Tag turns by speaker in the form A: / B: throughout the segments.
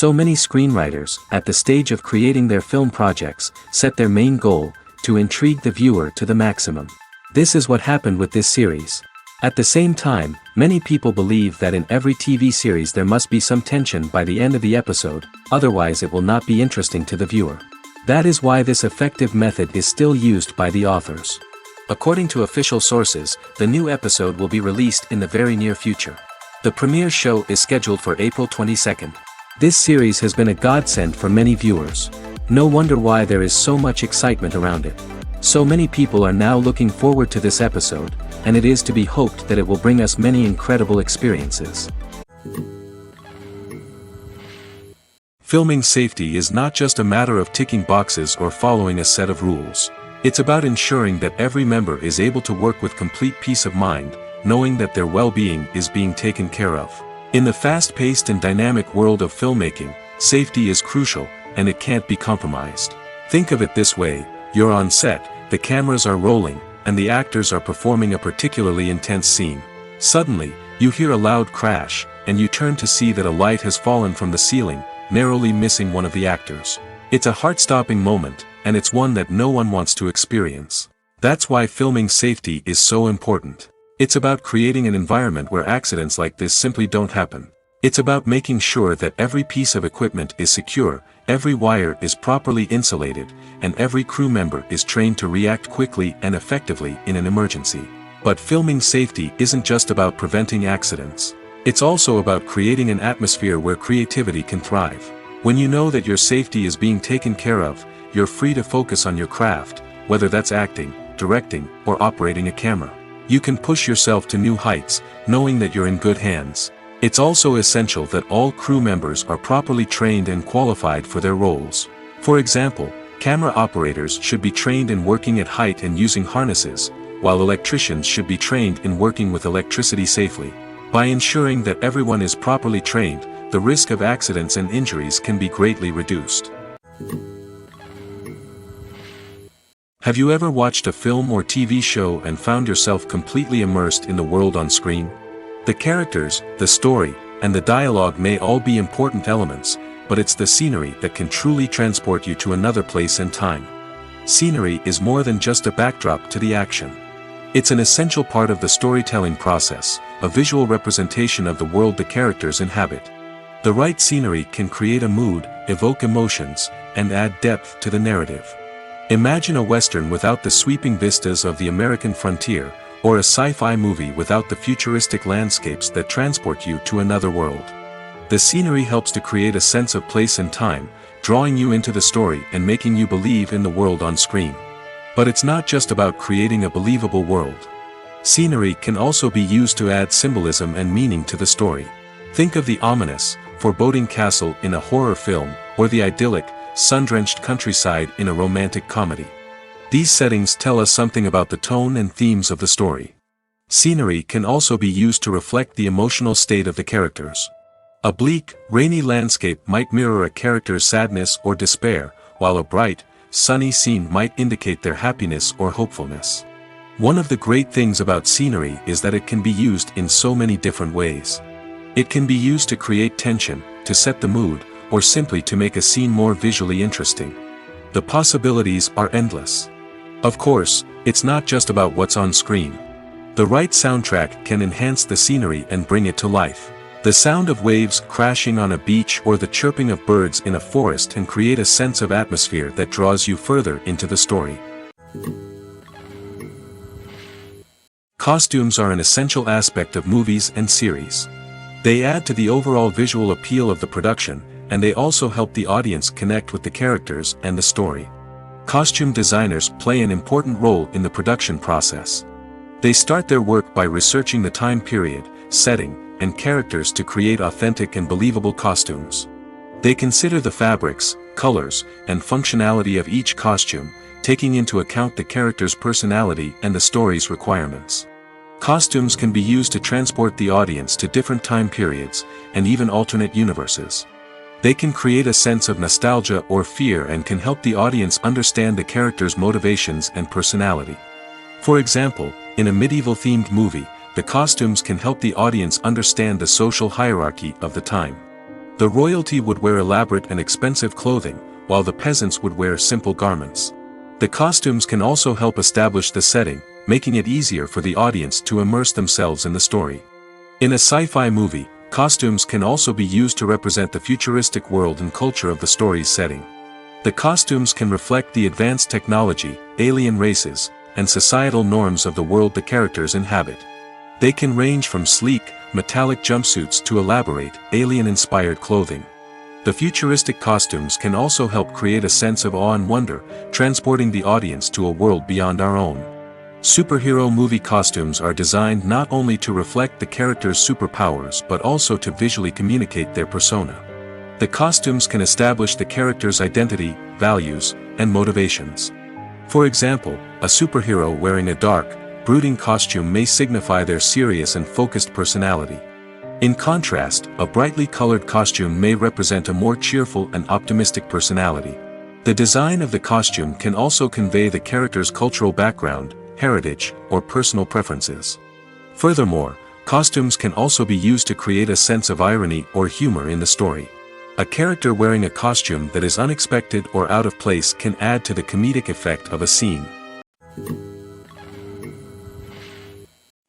A: So many screenwriters, at the stage of creating their film projects, set their main goal, to intrigue the viewer to the maximum. This is what happened with this series. At the same time, many people believe that in every TV series there must be some tension by the end of the episode, otherwise it will not be interesting to the viewer. That is why this effective method is still used by the authors. According to official sources, the new episode will be released in the very near future. The premiere show is scheduled for April 22nd. This series has been a godsend for many viewers. No wonder why there is so much excitement around it. So many people are now looking forward to this episode, and it is to be hoped that it will bring us many incredible experiences.
B: Filming safety is not just a matter of ticking boxes or following a set of rules. It's about ensuring that every member is able to work with complete peace of mind, knowing that their well-being is being taken care of. In the fast-paced and dynamic world of filmmaking, safety is crucial, and it can't be compromised. Think of it this way: you're on set, the cameras are rolling, and the actors are performing a particularly intense scene. Suddenly, you hear a loud crash, and you turn to see that a light has fallen from the ceiling, narrowly missing one of the actors. It's a heart-stopping moment, and it's one that no one wants to experience. That's why filming safety is so important. It's about creating an environment where accidents like this simply don't happen. It's about making sure that every piece of equipment is secure, every wire is properly insulated, and every crew member is trained to react quickly and effectively in an emergency. But filming safety isn't just about preventing accidents. It's also about creating an atmosphere where creativity can thrive. When you know that your safety is being taken care of, you're free to focus on your craft, whether that's acting, directing, or operating a camera. You can push yourself to new heights, knowing that you're in good hands. It's also essential that all crew members are properly trained and qualified for their roles. For example, camera operators should be trained in working at height and using harnesses, while electricians should be trained in working with electricity safely. By ensuring that everyone is properly trained, the risk of accidents and injuries can be greatly reduced. Have you ever watched a film or TV show and found yourself completely immersed in the world on screen? The characters, the story, and the dialogue may all be important elements, but it's the scenery that can truly transport you to another place and time. Scenery is more than just a backdrop to the action. It's an essential part of the storytelling process, a visual representation of the world the characters inhabit. The right scenery can create a mood, evoke emotions, and add depth to the narrative. Imagine a Western without the sweeping vistas of the American frontier, or a sci-fi movie without the futuristic landscapes that transport you to another world. The scenery helps to create a sense of place and time, drawing you into the story and making you believe in the world on screen. But it's not just about creating a believable world. Scenery can also be used to add symbolism and meaning to the story. Think of the ominous, foreboding castle in a horror film, or the idyllic, sun-drenched countryside in a romantic comedy. These settings tell us something about the tone and themes of the story. Scenery can also be used to reflect the emotional state of the characters. A bleak, rainy landscape might mirror a character's sadness or despair, while a bright, sunny scene might indicate their happiness or hopefulness. One of the great things about scenery is that it can be used in so many different ways. It can be used to create tension, to set the mood, or simply to make a scene more visually interesting. The possibilities are endless. Of course, it's not just about what's on screen. The right soundtrack can enhance the scenery and bring it to life. The sound of waves crashing on a beach or the chirping of birds in a forest can create a sense of atmosphere that draws you further into the story. Costumes are an essential aspect of movies and series. They add to the overall visual appeal of the production, and they also help the audience connect with the characters and the story. Costume designers play an important role in the production process. They start their work by researching the time period, setting, and characters to create authentic and believable costumes. They consider the fabrics, colors, and functionality of each costume, taking into account the character's personality and the story's requirements. Costumes can be used to transport the audience to different time periods, and even alternate universes. They can create a sense of nostalgia or fear and can help the audience understand the character's motivations and personality. For example, in a medieval-themed movie, the costumes can help the audience understand the social hierarchy of the time. The royalty would wear elaborate and expensive clothing, while the peasants would wear simple garments. The costumes can also help establish the setting, making it easier for the audience to immerse themselves in the story. In a sci-fi movie, costumes can also be used to represent the futuristic world and culture of the story's setting. The costumes can reflect the advanced technology, alien races, and societal norms of the world the characters inhabit. They can range from sleek, metallic jumpsuits to elaborate, alien-inspired clothing. The futuristic costumes can also help create a sense of awe and wonder, transporting the audience to a world beyond our own. Superhero movie costumes are designed not only to reflect the character's superpowers but also to visually communicate their persona. The costumes can establish the character's identity, values, and motivations. For example, a superhero wearing a dark, brooding costume may signify their serious and focused personality. In contrast, a brightly colored costume may represent a more cheerful and optimistic personality. The design of the costume can also convey the character's cultural background, heritage, or personal preferences. Furthermore, costumes can also be used to create a sense of irony or humor in the story. A character wearing a costume that is unexpected or out of place can add to the comedic effect of a scene.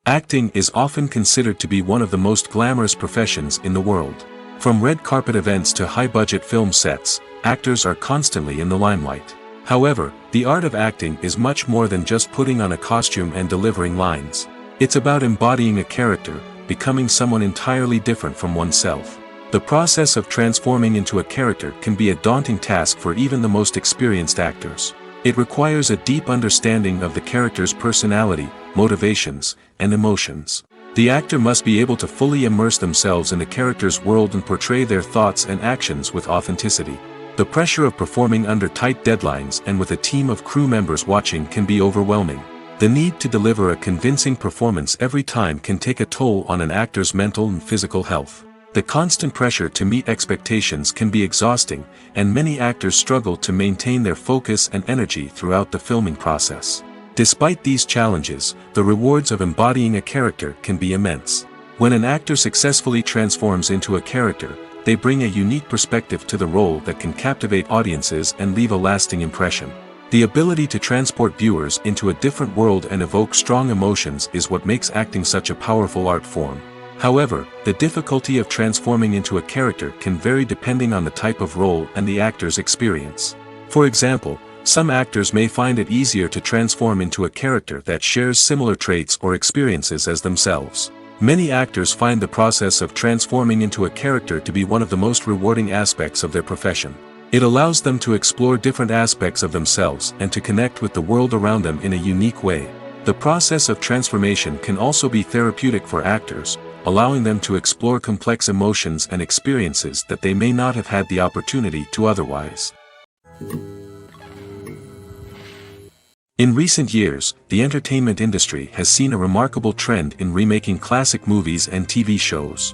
B: Acting is often considered to be one of the most glamorous professions in the world. From red carpet events to high-budget film sets, actors are constantly in the limelight. However, the art of acting is much more than just putting on a costume and delivering lines. It's about embodying a character, becoming someone entirely different from oneself. The process of transforming into a character can be a daunting task for even the most experienced actors. It requires a deep understanding of the character's personality, motivations, and emotions. The actor must be able to fully immerse themselves in the character's world and portray their thoughts and actions with authenticity. The pressure of performing under tight deadlines and with a team of crew members watching can be overwhelming. The need to deliver a convincing performance every time can take a toll on an actor's mental and physical health. The constant pressure to meet expectations can be exhausting, and many actors struggle to maintain their focus and energy throughout the filming process. Despite these challenges, the rewards of embodying a character can be immense. When an actor successfully transforms into a character, they bring a unique perspective to the role that can captivate audiences and leave a lasting impression. The ability to transport viewers into a different world and evoke strong emotions is what makes acting such a powerful art form. However, the difficulty of transforming into a character can vary depending on the type of role and the actor's experience. For example, some actors may find it easier to transform into a character that shares similar traits or experiences as themselves. Many actors find the process of transforming into a character to be one of the most rewarding aspects of their profession. It allows them to explore different aspects of themselves and to connect with the world around them in a unique way. The process of transformation can also be therapeutic for actors, allowing them to explore complex emotions and experiences that they may not have had the opportunity to otherwise. In recent years, the entertainment industry has seen a remarkable trend in remaking classic movies and TV shows.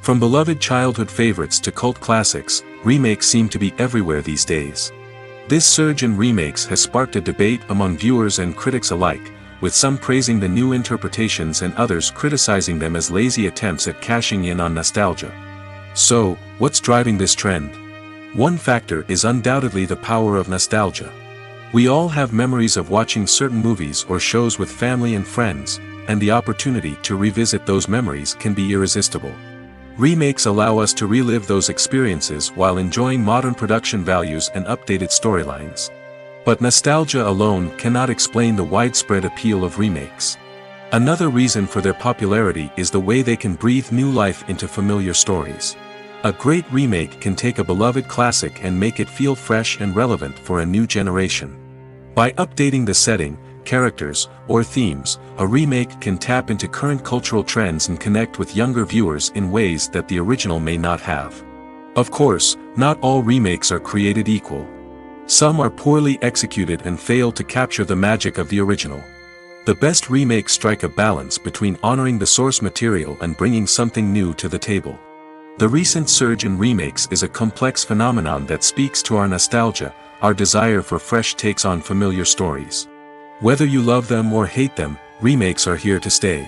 B: From beloved childhood favorites to cult classics, remakes seem to be everywhere these days. This surge in remakes has sparked a debate among viewers and critics alike, with some praising the new interpretations and others criticizing them as lazy attempts at cashing in on nostalgia. So, what's driving this trend? One factor is undoubtedly the power of nostalgia. We all have memories of watching certain movies or shows with family and friends, and the opportunity to revisit those memories can be irresistible. Remakes allow us to relive those experiences while enjoying modern production values and updated storylines. But nostalgia alone cannot explain the widespread appeal of remakes. Another reason for their popularity is the way they can breathe new life into familiar stories. A great remake can take a beloved classic and make it feel fresh and relevant for a new generation. By updating the setting, characters, or themes, a remake can tap into current cultural trends and connect with younger viewers in ways that the original may not have. Of course, not all remakes are created equal. Some are poorly executed and fail to capture the magic of the original. The best remakes strike a balance between honoring the source material and bringing something new to the table. The recent surge in remakes is a complex phenomenon that speaks to our nostalgia, our desire for fresh takes on familiar stories. Whether you love them or hate them, remakes are here to stay.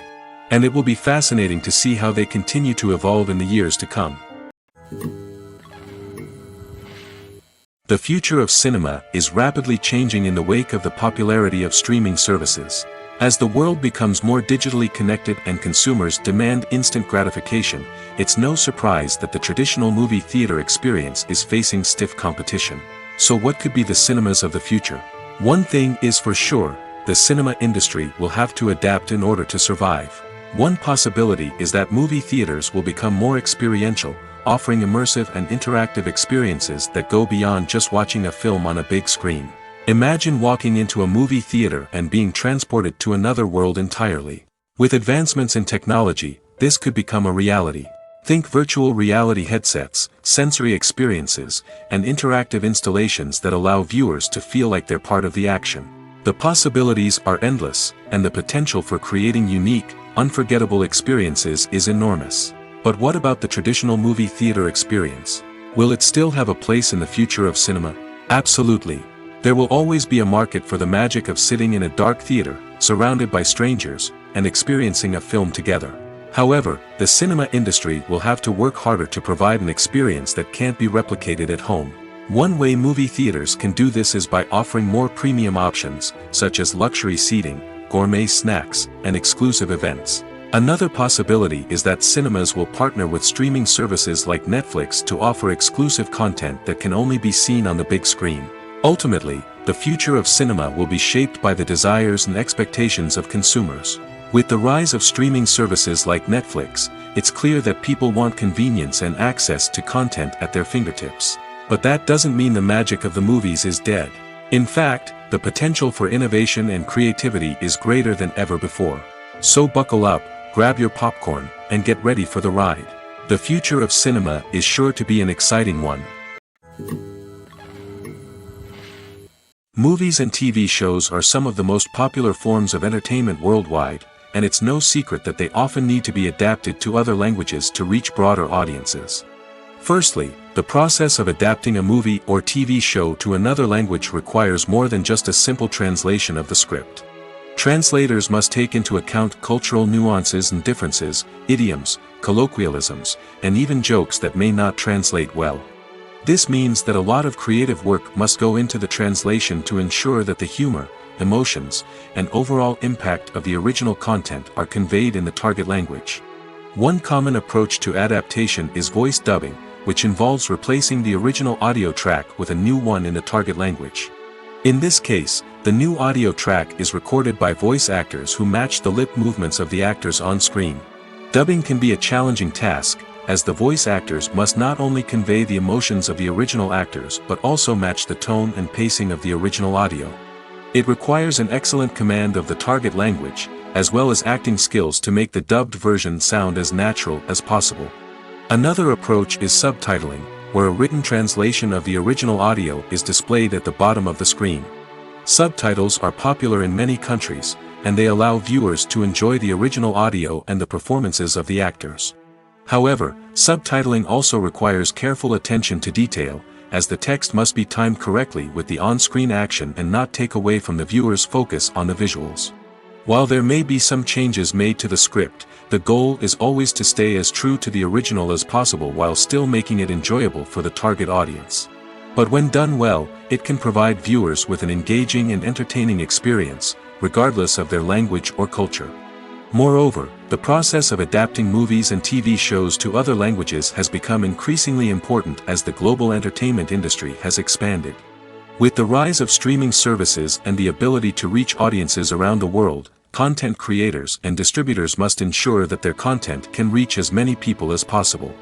B: And it will be fascinating to see how they continue to evolve in the years to come. The future of cinema is rapidly changing in the wake of the popularity of streaming services. As the world becomes more digitally connected and consumers demand instant gratification, it's no surprise that the traditional movie theater experience is facing stiff competition. So what could be the cinemas of the future? One thing is for sure, the cinema industry will have to adapt in order to survive. One possibility is that movie theaters will become more experiential, offering immersive and interactive experiences that go beyond just watching a film on a big screen. Imagine walking into a movie theater and being transported to another world entirely. With advancements in technology, this could become a reality. Think virtual reality headsets, sensory experiences, and interactive installations that allow viewers to feel like they're part of the action. The possibilities are endless, and the potential for creating unique, unforgettable experiences is enormous. But what about the traditional movie theater experience? Will it still have a place in the future of cinema? Absolutely. There will always be a market for the magic of sitting in a dark theater, surrounded by strangers, and experiencing a film together. However, the cinema industry will have to work harder to provide an experience that can't be replicated at home. One way movie theaters can do this is by offering more premium options, such as luxury seating, gourmet snacks, and exclusive events. Another possibility is that cinemas will partner with streaming services like Netflix to offer exclusive content that can only be seen on the big screen. Ultimately, the future of cinema will be shaped by the desires and expectations of consumers. With the rise of streaming services like Netflix, it's clear that people want convenience and access to content at their fingertips. But that doesn't mean the magic of the movies is dead. In fact, the potential for innovation and creativity is greater than ever before. So buckle up, grab your popcorn, and get ready for the ride. The future of cinema is sure to be an exciting one. Movies and TV shows are some of the most popular forms of entertainment worldwide, and it's no secret that they often need to be adapted to other languages to reach broader audiences. Firstly, the process of adapting a movie or TV show to another language requires more than just a simple translation of the script. Translators must take into account cultural nuances and differences, idioms, colloquialisms, and even jokes that may not translate well. This means that a lot of creative work must go into the translation to ensure that the humor, emotions, and overall impact of the original content are conveyed in the target language. One common approach to adaptation is voice dubbing, which involves replacing the original audio track with a new one in the target language. In this case, the new audio track is recorded by voice actors who match the lip movements of the actors on screen. Dubbing can be a challenging task, as the voice actors must not only convey the emotions of the original actors but also match the tone and pacing of the original audio. It requires an excellent command of the target language, as well as acting skills to make the dubbed version sound as natural as possible. Another approach is subtitling, where a written translation of the original audio is displayed at the bottom of the screen. Subtitles are popular in many countries, and they allow viewers to enjoy the original audio and the performances of the actors. However, subtitling also requires careful attention to detail, as the text must be timed correctly with the on-screen action and not take away from the viewer's focus on the visuals. While there may be some changes made to the script, the goal is always to stay as true to the original as possible while still making it enjoyable for the target audience. But when done well, it can provide viewers with an engaging and entertaining experience, regardless of their language or culture. Moreover, the process of adapting movies and TV shows to other languages has become increasingly important as the global entertainment industry has expanded. With the rise of streaming services and the ability to reach audiences around the world, content creators and distributors must ensure that their content can reach as many people as possible.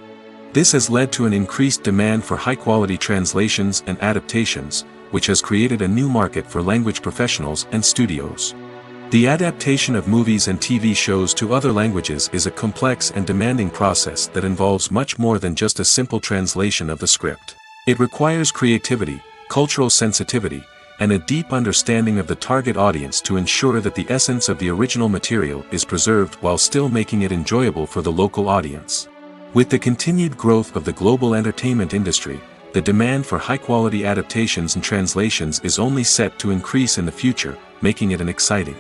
B: This has led to an increased demand for high-quality translations and adaptations, which has created a new market for language professionals and studios. The adaptation of movies and TV shows to other languages is a complex and demanding process that involves much more than just a simple translation of the script. It requires creativity, cultural sensitivity, and a deep understanding of the target audience to ensure that the essence of the original material is preserved while still making it enjoyable for the local audience. With the continued growth of the global entertainment industry, the demand for high-quality adaptations and translations is only set to increase in the future, making it an exciting.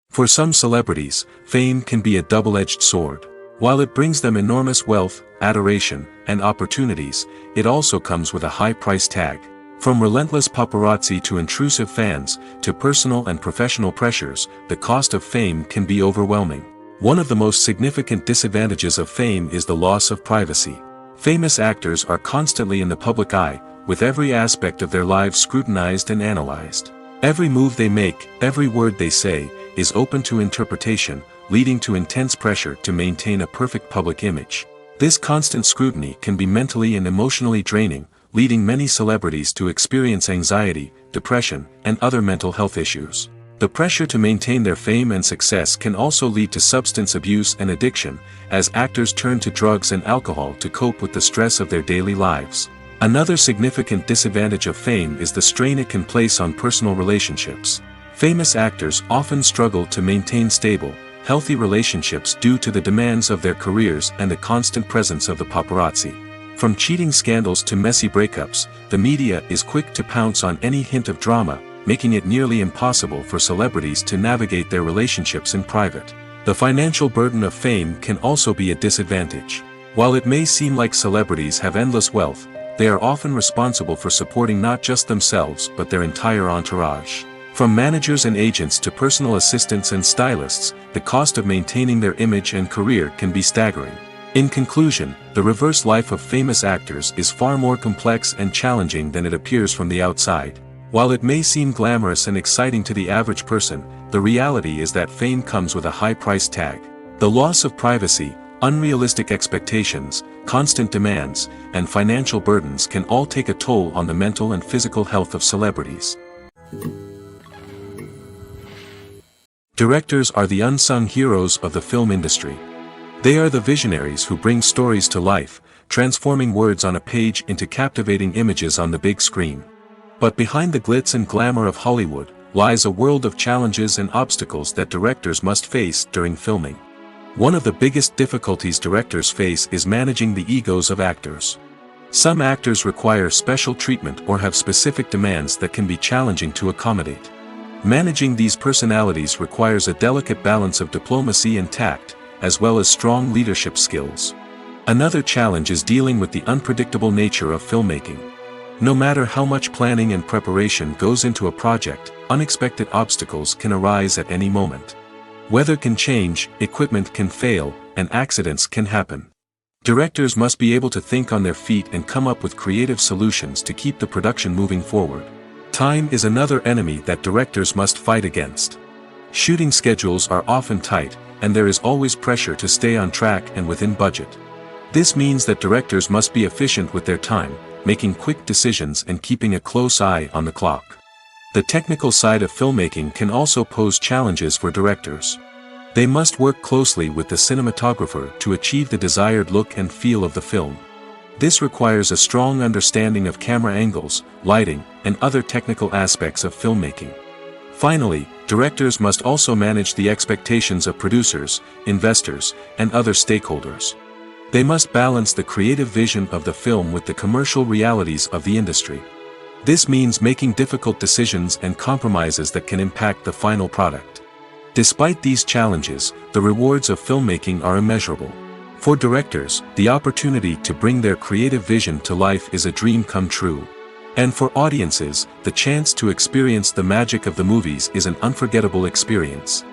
B: For some celebrities, fame can be a double-edged sword. While it brings them enormous wealth, adoration, and opportunities, it also comes with a high price tag. From relentless paparazzi to intrusive fans, to personal and professional pressures, the cost of fame can be overwhelming. One of the most significant disadvantages of fame is the loss of privacy. Famous actors are constantly in the public eye, with every aspect of their lives scrutinized and analyzed. Every move they make, every word they say, is open to interpretation, leading to intense pressure to maintain a perfect public image. This constant scrutiny can be mentally and emotionally draining, leading many celebrities to experience anxiety, depression, and other mental health issues. The pressure to maintain their fame and success can also lead to substance abuse and addiction, as actors turn to drugs and alcohol to cope with the stress of their daily lives. Another significant disadvantage of fame is the strain it can place on personal relationships. Famous actors often struggle to maintain stable, healthy relationships due to the demands of their careers and the constant presence of the paparazzi. From cheating scandals to messy breakups, the media is quick to pounce on any hint of drama, making it nearly impossible for celebrities to navigate their relationships in private. The financial burden of fame can also be a disadvantage. While it may seem like celebrities have endless wealth, they are often responsible for supporting not just themselves but their entire entourage. From managers and agents to personal assistants and stylists, the cost of maintaining their image and career can be staggering. In conclusion, the reverse life of famous actors is far more complex and challenging than it appears from the outside. While it may seem glamorous and exciting to the average person, the reality is that fame comes with a high price tag. The loss of privacy, unrealistic expectations, constant demands, and financial burdens can all take a toll on the mental and physical health of celebrities. Directors are the unsung heroes of the film industry. They are the visionaries who bring stories to life, transforming words on a page into captivating images on the big screen. But behind the glitz and glamour of Hollywood, lies a world of challenges and obstacles that directors must face during filming. One of the biggest difficulties directors face is managing the egos of actors. Some actors require special treatment or have specific demands that can be challenging to accommodate. Managing these personalities requires a delicate balance of diplomacy and tact, as well as strong leadership skills. Another challenge is dealing with the unpredictable nature of filmmaking. No matter how much planning and preparation goes into a project, unexpected obstacles can arise at any moment. Weather can change, equipment can fail, and accidents can happen. Directors must be able to think on their feet and come up with creative solutions to keep the production moving forward. Time is another enemy that directors must fight against. Shooting schedules are often tight, and there is always pressure to stay on track and within budget. This means that directors must be efficient with their time, making quick decisions and keeping a close eye on the clock. The technical side of filmmaking can also pose challenges for directors. They must work closely with the cinematographer to achieve the desired look and feel of the film. This requires a strong understanding of camera angles, lighting, and other technical aspects of filmmaking. Finally, directors must also manage the expectations of producers, investors, and other stakeholders. They must balance the creative vision of the film with the commercial realities of the industry. This means making difficult decisions and compromises that can impact the final product. Despite these challenges, the rewards of filmmaking are immeasurable. For directors, the opportunity to bring their creative vision to life is a dream come true. And for audiences, the chance to experience the magic of the movies is an unforgettable experience.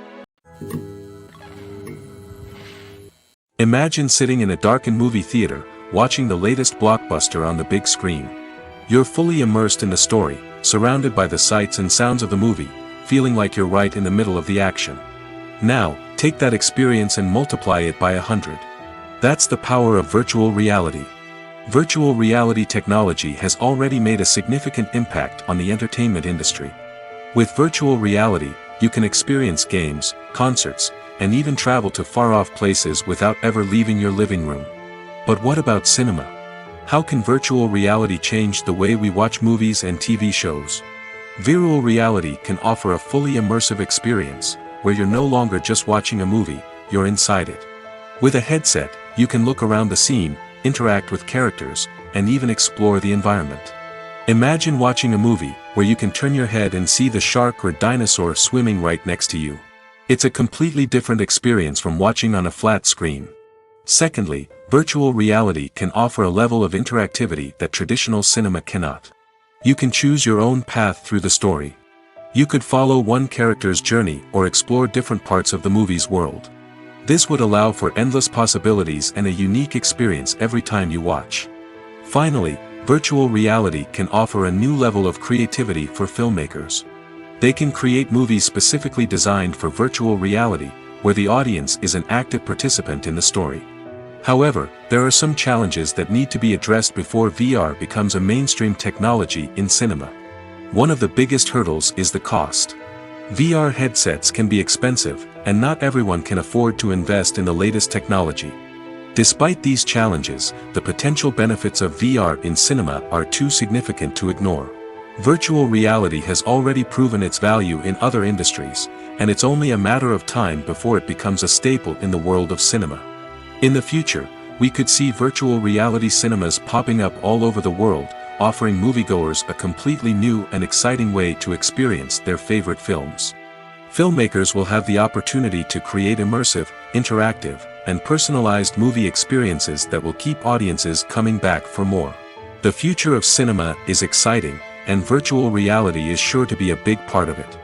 B: Imagine sitting in a darkened movie theater, watching the latest blockbuster on the big screen. You're fully immersed in the story, surrounded by the sights and sounds of the movie, feeling like you're right in the middle of the action. Now, take that experience and multiply it by 100. That's the power of virtual reality. Virtual reality technology has already made a significant impact on the entertainment industry. With virtual reality, you can experience games, concerts, and even travel to far-off places without ever leaving your living room. But what about cinema? How can virtual reality change the way we watch movies and TV shows? Virtual reality can offer a fully immersive experience, where you're no longer just watching a movie, you're inside it. With a headset, you can look around the scene, interact with characters, and even explore the environment. Imagine watching a movie, where you can turn your head and see the shark or dinosaur swimming right next to you. It's a completely different experience from watching on a flat screen. Secondly, virtual reality can offer a level of interactivity that traditional cinema cannot. You can choose your own path through the story. You could follow one character's journey or explore different parts of the movie's world. This would allow for endless possibilities and a unique experience every time you watch. Finally, virtual reality can offer a new level of creativity for filmmakers. They can create movies specifically designed for virtual reality, where the audience is an active participant in the story. However, there are some challenges that need to be addressed before VR becomes a mainstream technology in cinema. One of the biggest hurdles is the cost. VR headsets can be expensive, and not everyone can afford to invest in the latest technology. Despite these challenges, the potential benefits of VR in cinema are too significant to ignore. Virtual reality has already proven its value in other industries, and it's only a matter of time before it becomes a staple in the world of cinema. In the future, we could see virtual reality cinemas popping up all over the world, offering moviegoers a completely new and exciting way to experience their favorite films. Filmmakers will have the opportunity to create immersive, interactive, and personalized movie experiences that will keep audiences coming back for more. The future of cinema is exciting, and virtual reality is sure to be a big part of it.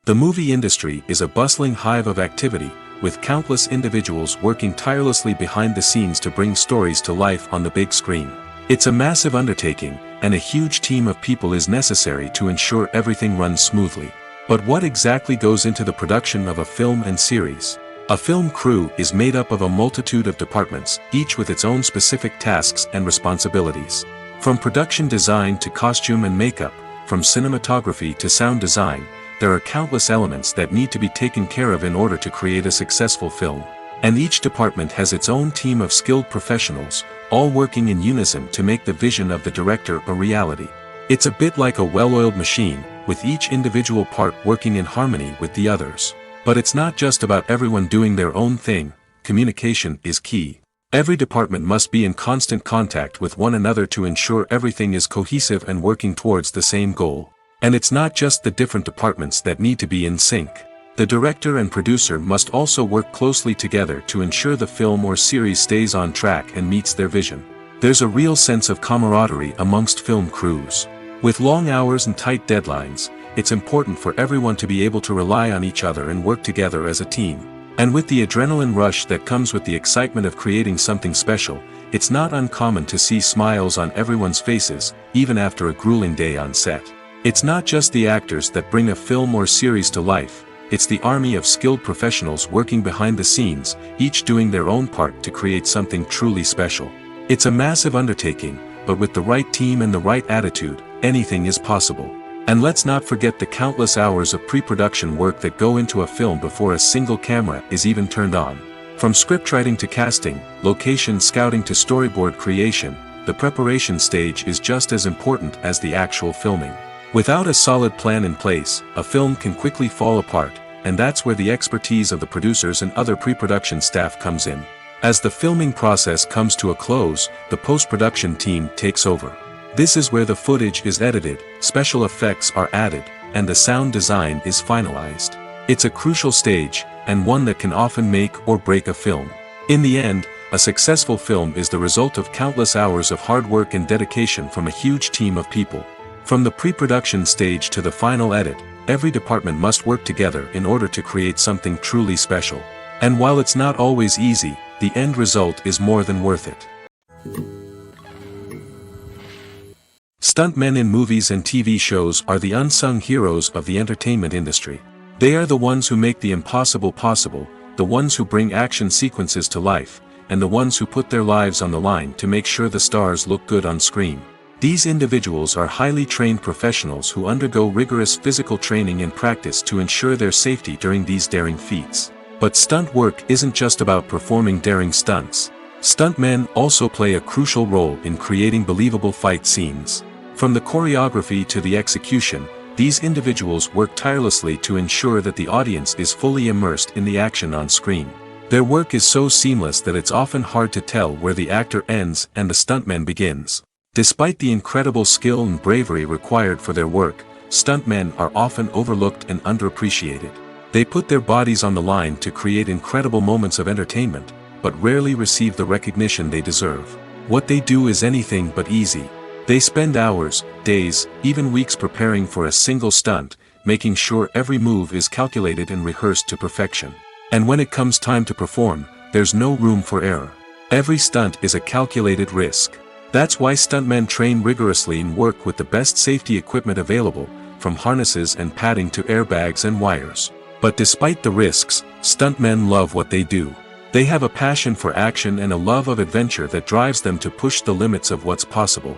B: The movie industry is a bustling hive of activity, with countless individuals working tirelessly behind the scenes to bring stories to life on the big screen. It's a massive undertaking, and a huge team of people is necessary to ensure everything runs smoothly. But what exactly goes into the production of a film and series? A film crew is made up of a multitude of departments, each with its own specific tasks and responsibilities. From production design to costume and makeup, from cinematography to sound design, there are countless elements that need to be taken care of in order to create a successful film. And each department has its own team of skilled professionals, all working in unison to make the vision of the director a reality. It's a bit like a well-oiled machine, with each individual part working in harmony with the others. But it's not just about everyone doing their own thing. Communication is key. Every department must be in constant contact with one another to ensure everything is cohesive and working towards the same goal. And it's not just the different departments that need to be in sync. The director and producer must also work closely together to ensure the film or series stays on track and meets their vision. There's a real sense of camaraderie amongst film crews. With long hours and tight deadlines, it's important for everyone to be able to rely on each other and work together as a team. And with the adrenaline rush that comes with the excitement of creating something special, it's not uncommon to see smiles on everyone's faces, even after a grueling day on set. It's not just the actors that bring a film or series to life, it's the army of skilled professionals working behind the scenes, each doing their own part to create something truly special. It's a massive undertaking, but with the right team and the right attitude, anything is possible. And let's not forget the countless hours of pre-production work that go into a film before a single camera is even turned on. From scriptwriting to casting, location scouting to storyboard creation, the preparation stage is just as important as the actual filming. Without a solid plan in place, a film can quickly fall apart, and that's where the expertise of the producers and other pre-production staff comes in. As the filming process comes to a close, the post-production team takes over. This is where the footage is edited, special effects are added, and the sound design is finalized. It's a crucial stage, and one that can often make or break a film. In the end, a successful film is the result of countless hours of hard work and dedication from a huge team of people. From the pre-production stage to the final edit, every department must work together in order to create something truly special. And while it's not always easy, the end result is more than worth it. Stuntmen in movies and TV shows are the unsung heroes of the entertainment industry. They are the ones who make the impossible possible, the ones who bring action sequences to life, and the ones who put their lives on the line to make sure the stars look good on screen. These individuals are highly trained professionals who undergo rigorous physical training and practice to ensure their safety during these daring feats. But stunt work isn't just about performing daring stunts. Stuntmen also play a crucial role in creating believable fight scenes. From the choreography to the execution, these individuals work tirelessly to ensure that the audience is fully immersed in the action on screen. Their work is so seamless that it's often hard to tell where the actor ends and the stuntman begins. Despite the incredible skill and bravery required for their work, stuntmen are often overlooked and underappreciated. They put their bodies on the line to create incredible moments of entertainment, but rarely receive the recognition they deserve. What they do is anything but easy. They spend hours, days, even weeks preparing for a single stunt, making sure every move is calculated and rehearsed to perfection. And when it comes time to perform, there's no room for error. Every stunt is a calculated risk. That's why stuntmen train rigorously and work with the best safety equipment available, from harnesses and padding to airbags and wires. But despite the risks, stuntmen love what they do. They have a passion for action and a love of adventure that drives them to push the limits of what's possible.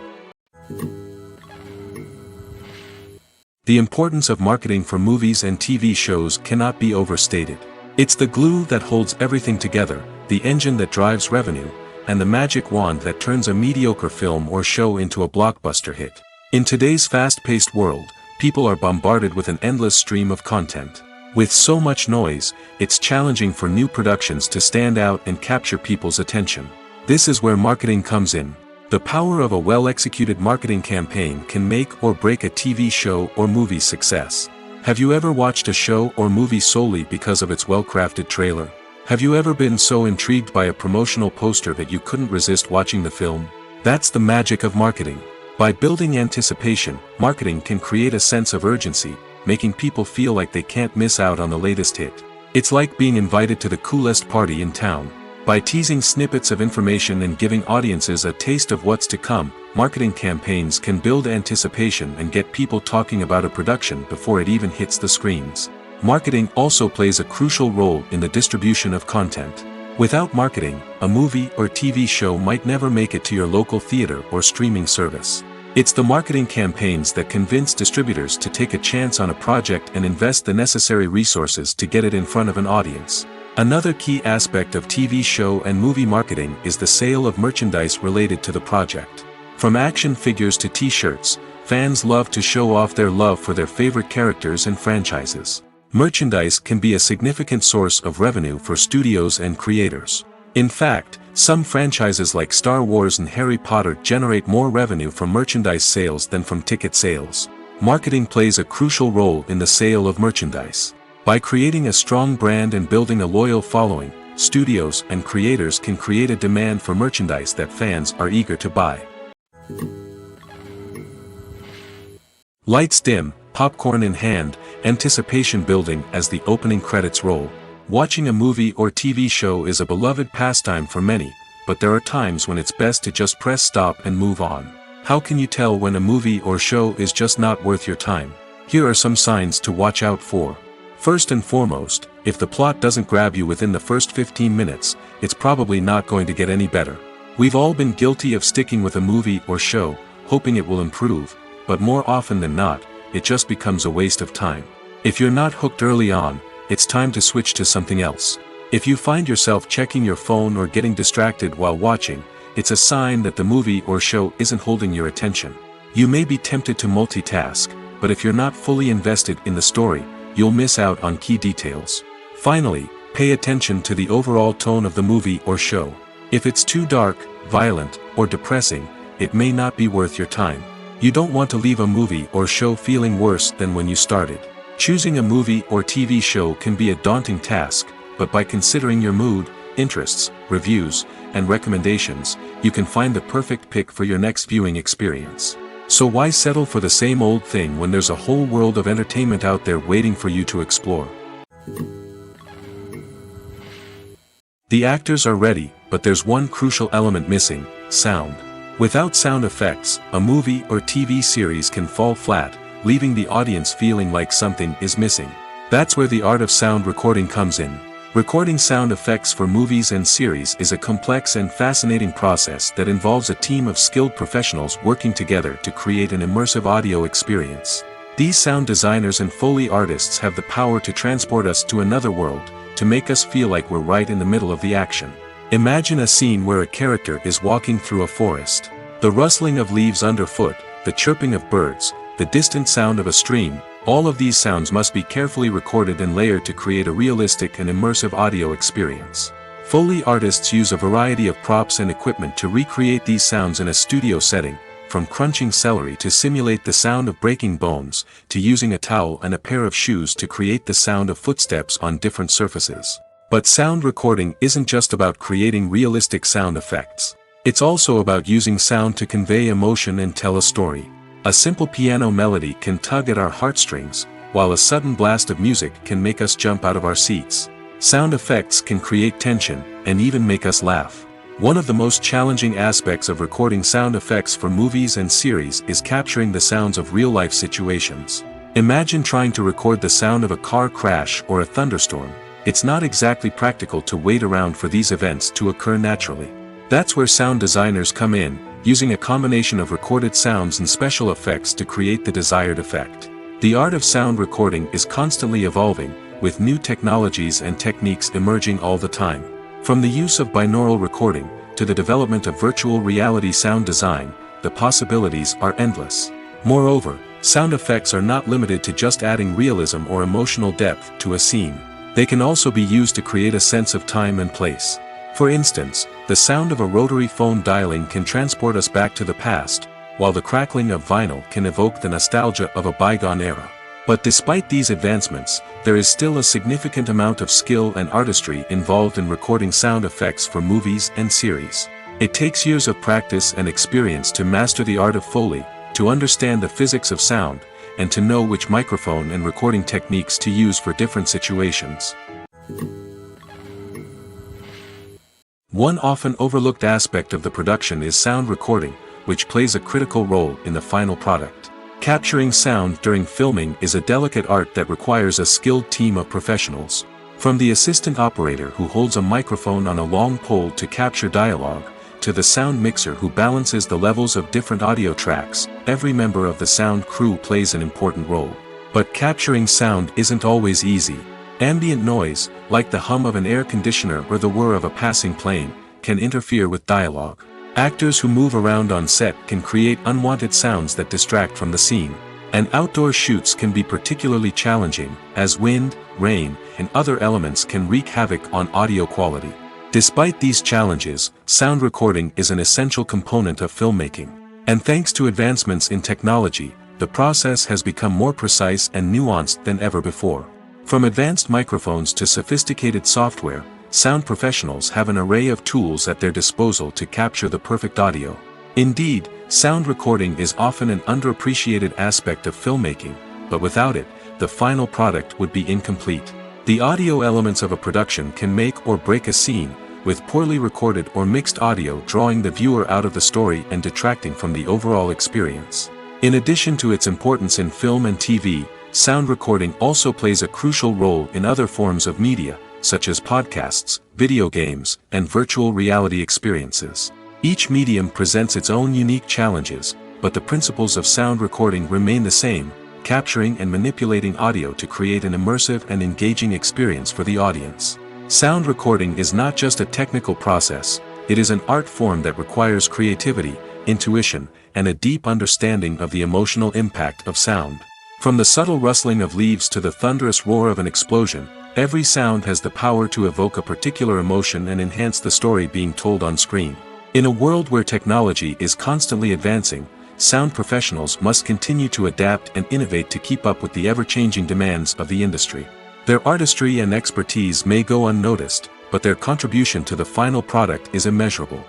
B: The importance of marketing for movies and TV shows cannot be overstated. It's the glue that holds everything together, the engine that drives revenue, and the magic wand that turns a mediocre film or show into a blockbuster hit. In today's fast-paced world, people are bombarded with an endless stream of content. With so much noise, it's challenging for new productions to stand out and capture people's attention. This is where marketing comes in. The power of a well-executed marketing campaign can make or break a TV show or movie's success. Have you ever watched a show or movie solely because of its well-crafted trailer? Have you ever been so intrigued by a promotional poster that you couldn't resist watching the film? That's the magic of marketing. By building anticipation, marketing can create a sense of urgency, making people feel like they can't miss out on the latest hit. It's like being invited to the coolest party in town. By teasing snippets of information and giving audiences a taste of what's to come, marketing campaigns can build anticipation and get people talking about a production before it even hits the screens. Marketing also plays a crucial role in the distribution of content. Without marketing, a movie or TV show might never make it to your local theater or streaming service. It's the marketing campaigns that convince distributors to take a chance on a project and invest the necessary resources to get it in front of an audience. Another key aspect of TV show and movie marketing is the sale of merchandise related to the project. From action figures to t-shirts, fans love to show off their love for their favorite characters and franchises. Merchandise can be a significant source of revenue for studios and creators. In fact, some franchises like Star Wars and Harry Potter generate more revenue from merchandise sales than from ticket sales. Marketing plays a crucial role in the sale of merchandise. By creating a strong brand and building a loyal following, studios and creators can create a demand for merchandise that fans are eager to buy. Lights dim, popcorn in hand, anticipation building as the opening credits roll. Watching a movie or TV show is a beloved pastime for many, but there are times when it's best to just press stop and move on. How can you tell when a movie or show is just not worth your time? Here are some signs to watch out for. First and foremost, if the plot doesn't grab you within the first 15 minutes, it's probably not going to get any better. We've all been guilty of sticking with a movie or show, hoping it will improve, but more often than not, it just becomes a waste of time. If you're not hooked early on, it's time to switch to something else. If you find yourself checking your phone or getting distracted while watching, it's a sign that the movie or show isn't holding your attention. You may be tempted to multitask, but if you're not fully invested in the story, you'll miss out on key details. Finally, pay attention to the overall tone of the movie or show. If it's too dark, violent, or depressing, it may not be worth your time. You don't want to leave a movie or show feeling worse than when you started. Choosing a movie or TV show can be a daunting task, but by considering your mood, interests, reviews, and recommendations, you can find the perfect pick for your next viewing experience. So why settle for the same old thing when there's a whole world of entertainment out there waiting for you to explore? The actors are ready, but there's one crucial element missing: sound. Without sound effects, a movie or TV series can fall flat, leaving the audience feeling like something is missing. That's where the art of sound recording comes in. Recording sound effects for movies and series is a complex and fascinating process that involves a team of skilled professionals working together to create an immersive audio experience. These sound designers and Foley artists have the power to transport us to another world, to make us feel like we're right in the middle of the action. Imagine a scene where a character is walking through a forest. The rustling of leaves underfoot, the chirping of birds, the distant sound of a stream, all of these sounds must be carefully recorded and layered to create a realistic and immersive audio experience. Foley artists use a variety of props and equipment to recreate these sounds in a studio setting, from crunching celery to simulate the sound of breaking bones, to using a towel and a pair of shoes to create the sound of footsteps on different surfaces. But sound recording isn't just about creating realistic sound effects. It's also about using sound to convey emotion and tell a story. A simple piano melody can tug at our heartstrings, while a sudden blast of music can make us jump out of our seats. Sound effects can create tension, and even make us laugh. One of the most challenging aspects of recording sound effects for movies and series is capturing the sounds of real-life situations. Imagine trying to record the sound of a car crash or a thunderstorm. It's not exactly practical to wait around for these events to occur naturally. That's where sound designers come in, using a combination of recorded sounds and special effects to create the desired effect. The art of sound recording is constantly evolving, with new technologies and techniques emerging all the time. From the use of binaural recording, to the development of virtual reality sound design, the possibilities are endless. Moreover, sound effects are not limited to just adding realism or emotional depth to a scene. They can also be used to create a sense of time and place. For instance, the sound of a rotary phone dialing can transport us back to the past, while the crackling of vinyl can evoke the nostalgia of a bygone era. But despite these advancements, there is still a significant amount of skill and artistry involved in recording sound effects for movies and series. It takes years of practice and experience to master the art of Foley, to understand the physics of sound, and to know which microphone and recording techniques to use for different situations. One often overlooked aspect of the production is sound recording, which plays a critical role in the final product. Capturing sound during filming is a delicate art that requires a skilled team of professionals. From the assistant operator who holds a microphone on a long pole to capture dialogue, to the sound mixer who balances the levels of different audio tracks, every member of the sound crew plays an important role. But capturing sound isn't always easy. Ambient noise, like the hum of an air conditioner or the whir of a passing plane, can interfere with dialogue. Actors who move around on set can create unwanted sounds that distract from the scene. And outdoor shoots can be particularly challenging, as wind, rain, and other elements can wreak havoc on audio quality. Despite these challenges, sound recording is an essential component of filmmaking. And thanks to advancements in technology, the process has become more precise and nuanced than ever before. From advanced microphones to sophisticated software, sound professionals have an array of tools at their disposal to capture the perfect audio. Indeed, sound recording is often an underappreciated aspect of filmmaking, but without it, the final product would be incomplete. The audio elements of a production can make or break a scene, with poorly recorded or mixed audio drawing the viewer out of the story and detracting from the overall experience. In addition to its importance in film and TV, sound recording also plays a crucial role in other forms of media, such as podcasts, video games, and virtual reality experiences. Each medium presents its own unique challenges, but the principles of sound recording remain the same, capturing and manipulating audio to create an immersive and engaging experience for the audience. Sound recording is not just a technical process, it is an art form that requires creativity, intuition, and a deep understanding of the emotional impact of sound. From the subtle rustling of leaves to the thunderous roar of an explosion, every sound has the power to evoke a particular emotion and enhance the story being told on screen. In a world where technology is constantly advancing, sound professionals must continue to adapt and innovate to keep up with the ever-changing demands of the industry. Their artistry and expertise may go unnoticed, but their contribution to the final product is immeasurable.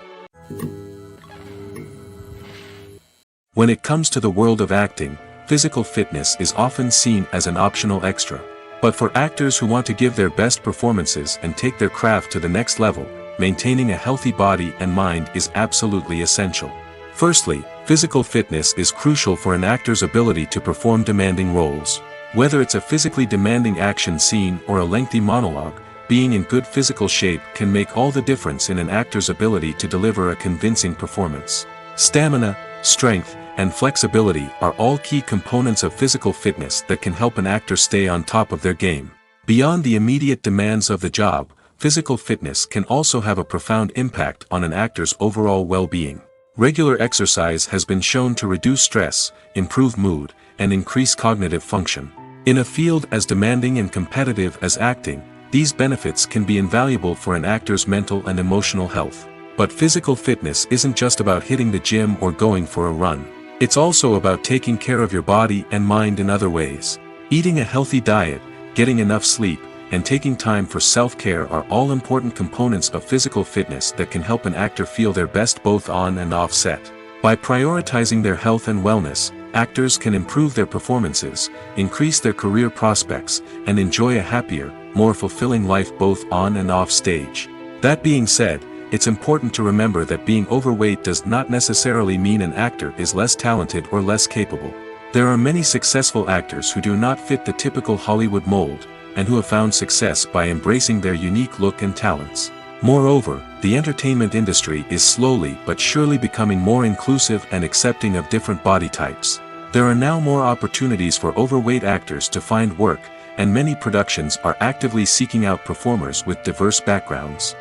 B: When it comes to the world of acting, physical fitness is often seen as an optional extra. But for actors who want to give their best performances and take their craft to the next level, maintaining a healthy body and mind is absolutely essential. Firstly, physical fitness is crucial for an actor's ability to perform demanding roles. Whether it's a physically demanding action scene or a lengthy monologue, being in good physical shape can make all the difference in an actor's ability to deliver a convincing performance. Stamina, strength, and flexibility are all key components of physical fitness that can help an actor stay on top of their game. Beyond the immediate demands of the job, physical fitness can also have a profound impact on an actor's overall well-being. Regular exercise has been shown to reduce stress, improve mood, and increase cognitive function. In a field as demanding and competitive as acting, these benefits can be invaluable for an actor's mental and emotional health. But physical fitness isn't just about hitting the gym or going for a run. It's also about taking care of your body and mind in other ways. Eating a healthy diet, getting enough sleep, and taking time for self-care are all important components of physical fitness that can help an actor feel their best both on and off set. By prioritizing their health and wellness, actors can improve their performances, increase their career prospects, and enjoy a happier, more fulfilling life both on and off stage. That being said, it's important to remember that being overweight does not necessarily mean an actor is less talented or less capable. There are many successful actors who do not fit the typical Hollywood mold, and who have found success by embracing their unique look and talents. Moreover, the entertainment industry is slowly but surely becoming more inclusive and accepting of different body types. There are now more opportunities for overweight actors to find work, and many productions are actively seeking out performers with diverse backgrounds.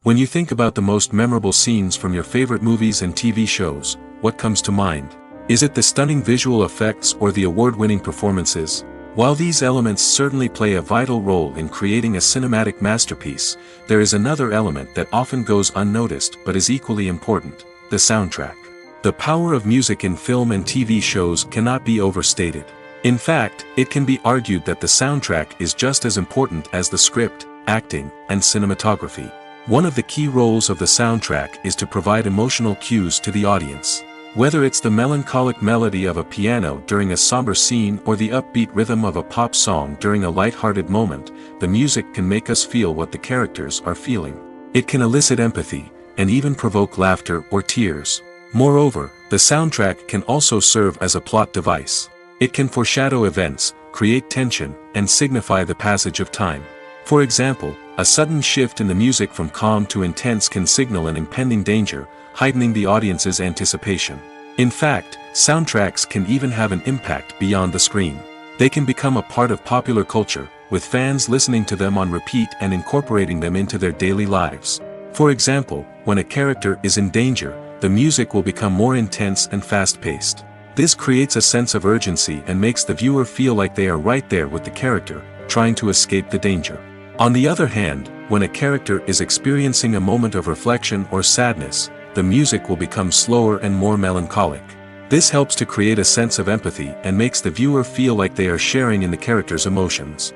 B: When you think about the most memorable scenes from your favorite movies and TV shows, what comes to mind? Is it the stunning visual effects or the award-winning performances? While these elements certainly play a vital role in creating a cinematic masterpiece, there is another element that often goes unnoticed but is equally important: the soundtrack. The power of music in film and TV shows cannot be overstated. In fact, it can be argued that the soundtrack is just as important as the script, acting, and cinematography. One of the key roles of the soundtrack is to provide emotional cues to the audience. Whether it's the melancholic melody of a piano during a somber scene or the upbeat rhythm of a pop song during a light-hearted moment, the music can make us feel what the characters are feeling. It can elicit empathy, and even provoke laughter or tears. Moreover, the soundtrack can also serve as a plot device. It can foreshadow events, create tension, and signify the passage of time. For example, a sudden shift in the music from calm to intense can signal an impending danger, heightening the audience's anticipation. In fact, soundtracks can even have an impact beyond the screen. They can become a part of popular culture, with fans listening to them on repeat and incorporating them into their daily lives. For example, when a character is in danger, the music will become more intense and fast-paced. This creates a sense of urgency and makes the viewer feel like they are right there with the character, trying to escape the danger. On the other hand, when a character is experiencing a moment of reflection or sadness, the music will become slower and more melancholic. This helps to create a sense of empathy and makes the viewer feel like they are sharing in the character's emotions.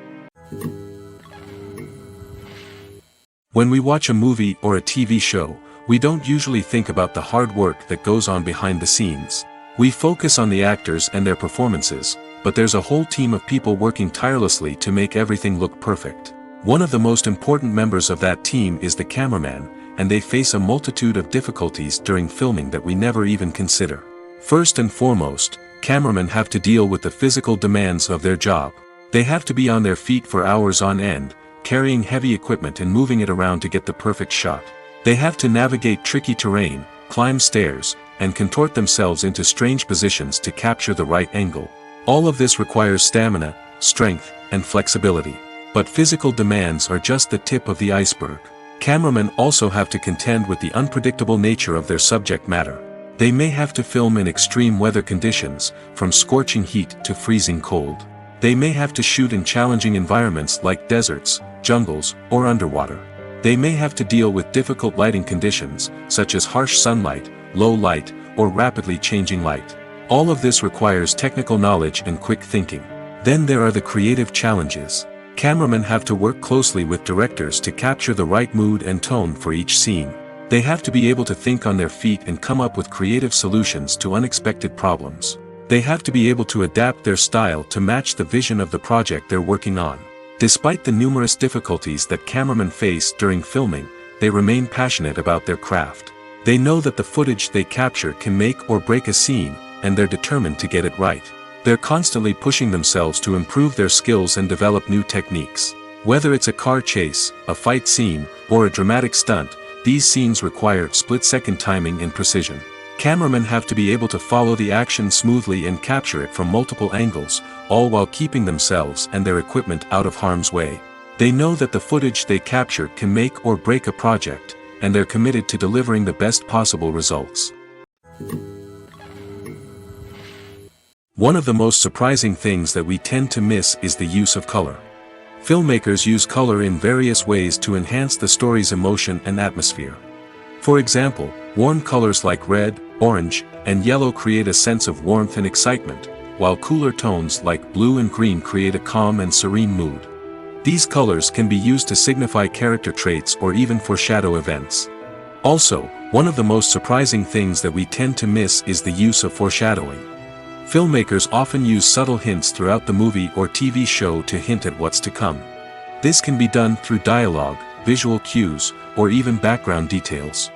B: When we watch a movie or a TV show, we don't usually think about the hard work that goes on behind the scenes. We focus on the actors and their performances, but there's a whole team of people working tirelessly to make everything look perfect. One of the most important members of that team is the cameraman, and they face a multitude of difficulties during filming that we never even consider. First and foremost, cameramen have to deal with the physical demands of their job. They have to be on their feet for hours on end, carrying heavy equipment and moving it around to get the perfect shot. They have to navigate tricky terrain, climb stairs, and contort themselves into strange positions to capture the right angle. All of this requires stamina, strength, and flexibility. But physical demands are just the tip of the iceberg. Cameramen also have to contend with the unpredictable nature of their subject matter. They may have to film in extreme weather conditions, from scorching heat to freezing cold. They may have to shoot in challenging environments like deserts, jungles, or underwater. They may have to deal with difficult lighting conditions, such as harsh sunlight, low light, or rapidly changing light. All of this requires technical knowledge and quick thinking. Then there are the creative challenges. Cameramen have to work closely with directors to capture the right mood and tone for each scene. They have to be able to think on their feet and come up with creative solutions to unexpected problems. They have to be able to adapt their style to match the vision of the project they're working on. Despite the numerous difficulties that cameramen face during filming, they remain passionate about their craft. They know that the footage they capture can make or break a scene, and they're determined to get it right. They're constantly pushing themselves to improve their skills and develop new techniques. Whether it's a car chase, a fight scene, or a dramatic stunt, these scenes require split-second timing and precision. Cameramen have to be able to follow the action smoothly and capture it from multiple angles, all while keeping themselves and their equipment out of harm's way. They know that the footage they capture can make or break a project, and they're committed to delivering the best possible results. One of the most surprising things that we tend to miss is the use of color. Filmmakers use color in various ways to enhance the story's emotion and atmosphere. For example, warm colors like red, orange, and yellow create a sense of warmth and excitement, while cooler tones like blue and green create a calm and serene mood. These colors can be used to signify character traits or even foreshadow events. Also, one of the most surprising things that we tend to miss is the use of foreshadowing. Filmmakers often use subtle hints throughout the movie or TV show to hint at what's to come. This can be done through dialogue, visual cues, or even background details.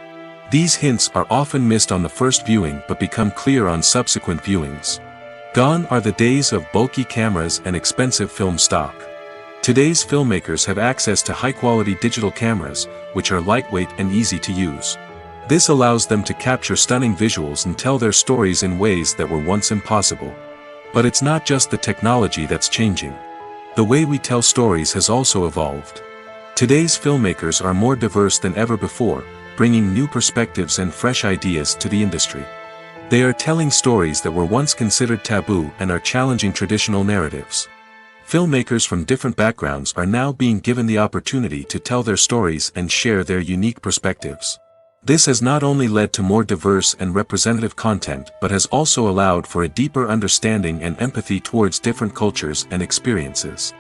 B: These hints are often missed on the first viewing but become clear on subsequent viewings. Gone are the days of bulky cameras and expensive film stock. Today's filmmakers have access to high-quality digital cameras, which are lightweight and easy to use. This allows them to capture stunning visuals and tell their stories in ways that were once impossible. But it's not just the technology that's changing. The way we tell stories has also evolved. Today's filmmakers are more diverse than ever before, bringing new perspectives and fresh ideas to the industry. They are telling stories that were once considered taboo and are challenging traditional narratives. Filmmakers from different backgrounds are now being given the opportunity to tell their stories and share their unique perspectives. This has not only led to more diverse and representative content but has also allowed for a deeper understanding and empathy towards different cultures and experiences.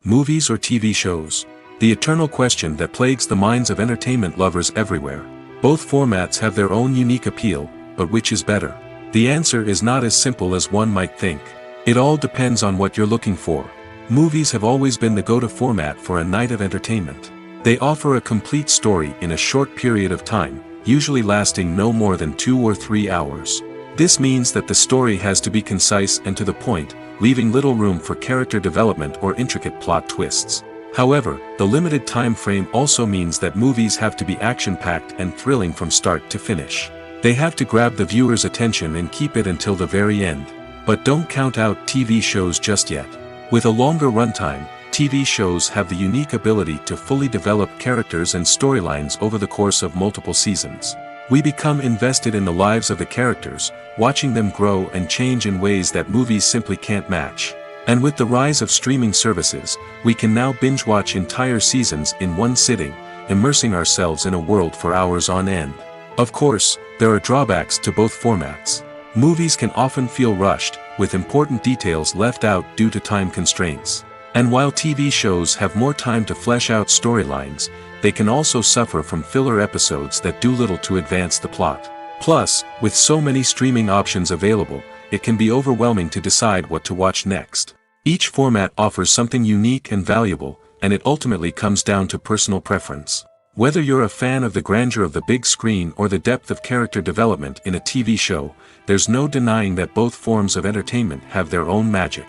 B: Movies or TV shows? The eternal question that plagues the minds of entertainment lovers everywhere. Both formats have their own unique appeal, but which is better? The answer is not as simple as one might think. It all depends on what you're looking for. Movies have always been the go-to format for a night of entertainment. They offer a complete story in a short period of time, usually lasting no more than 2 or 3 hours. This means that the story has to be concise and to the point, leaving little room for character development or intricate plot twists. However, the limited time frame also means that movies have to be action-packed and thrilling from start to finish. They have to grab the viewer's attention and keep it until the very end. But don't count out TV shows just yet. With a longer runtime, TV shows have the unique ability to fully develop characters and storylines over the course of multiple seasons. We become invested in the lives of the characters, watching them grow and change in ways that movies simply can't match. And with the rise of streaming services, we can now binge-watch entire seasons in one sitting, immersing ourselves in a world for hours on end. Of course, there are drawbacks to both formats. Movies can often feel rushed, with important details left out due to time constraints. And while TV shows have more time to flesh out storylines, they can also suffer from filler episodes that do little to advance the plot. Plus, with so many streaming options available, it can be overwhelming to decide what to watch next. Each format offers something unique and valuable, and it ultimately comes down to personal preference. Whether you're a fan of the grandeur of the big screen or the depth of character development in a TV show, there's no denying that both forms of entertainment have their own magic.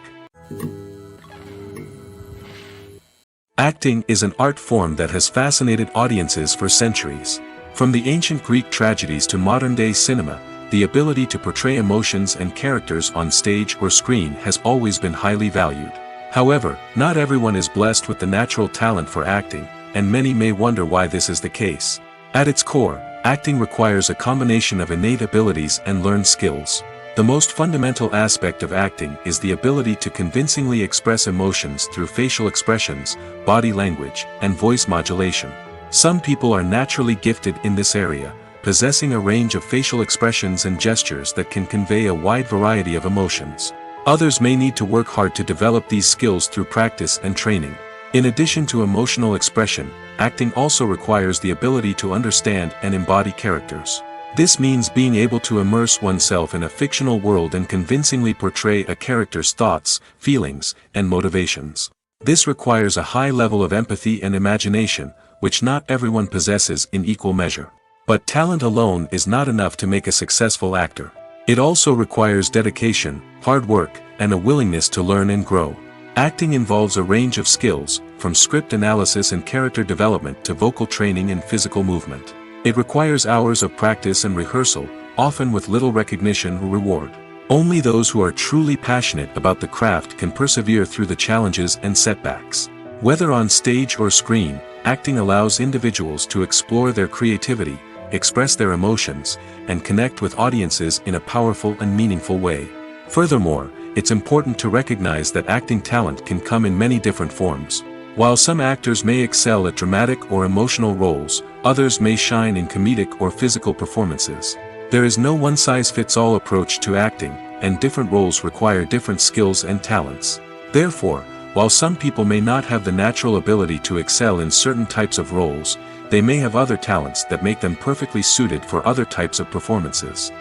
B: Acting is an art form that has fascinated audiences for centuries. From the ancient Greek tragedies to modern-day cinema, the ability to portray emotions and characters on stage or screen has always been highly valued. However, not everyone is blessed with the natural talent for acting, and many may wonder why this is the case. At its core, acting requires a combination of innate abilities and learned skills. The most fundamental aspect of acting is the ability to convincingly express emotions through facial expressions, body language, and voice modulation. Some people are naturally gifted in this area, possessing a range of facial expressions and gestures that can convey a wide variety of emotions. Others may need to work hard to develop these skills through practice and training. In addition to emotional expression, acting also requires the ability to understand and embody characters. This means being able to immerse oneself in a fictional world and convincingly portray a character's thoughts, feelings, and motivations. This requires a high level of empathy and imagination, which not everyone possesses in equal measure. But talent alone is not enough to make a successful actor. It also requires dedication, hard work, and a willingness to learn and grow. Acting involves a range of skills, from script analysis and character development to vocal training and physical movement. It requires hours of practice and rehearsal, often with little recognition or reward. Only those who are truly passionate about the craft can persevere through the challenges and setbacks. Whether on stage or screen, acting allows individuals to explore their creativity, express their emotions, and connect with audiences in a powerful and meaningful way. Furthermore, it's important to recognize that acting talent can come in many different forms. While some actors may excel at dramatic or emotional roles, others may shine in comedic or physical performances. There is no one-size-fits-all approach to acting, and different roles require different skills and talents. Therefore, while some people may not have the natural ability to excel in certain types of roles, they may have other talents that make them perfectly suited for other types of performances.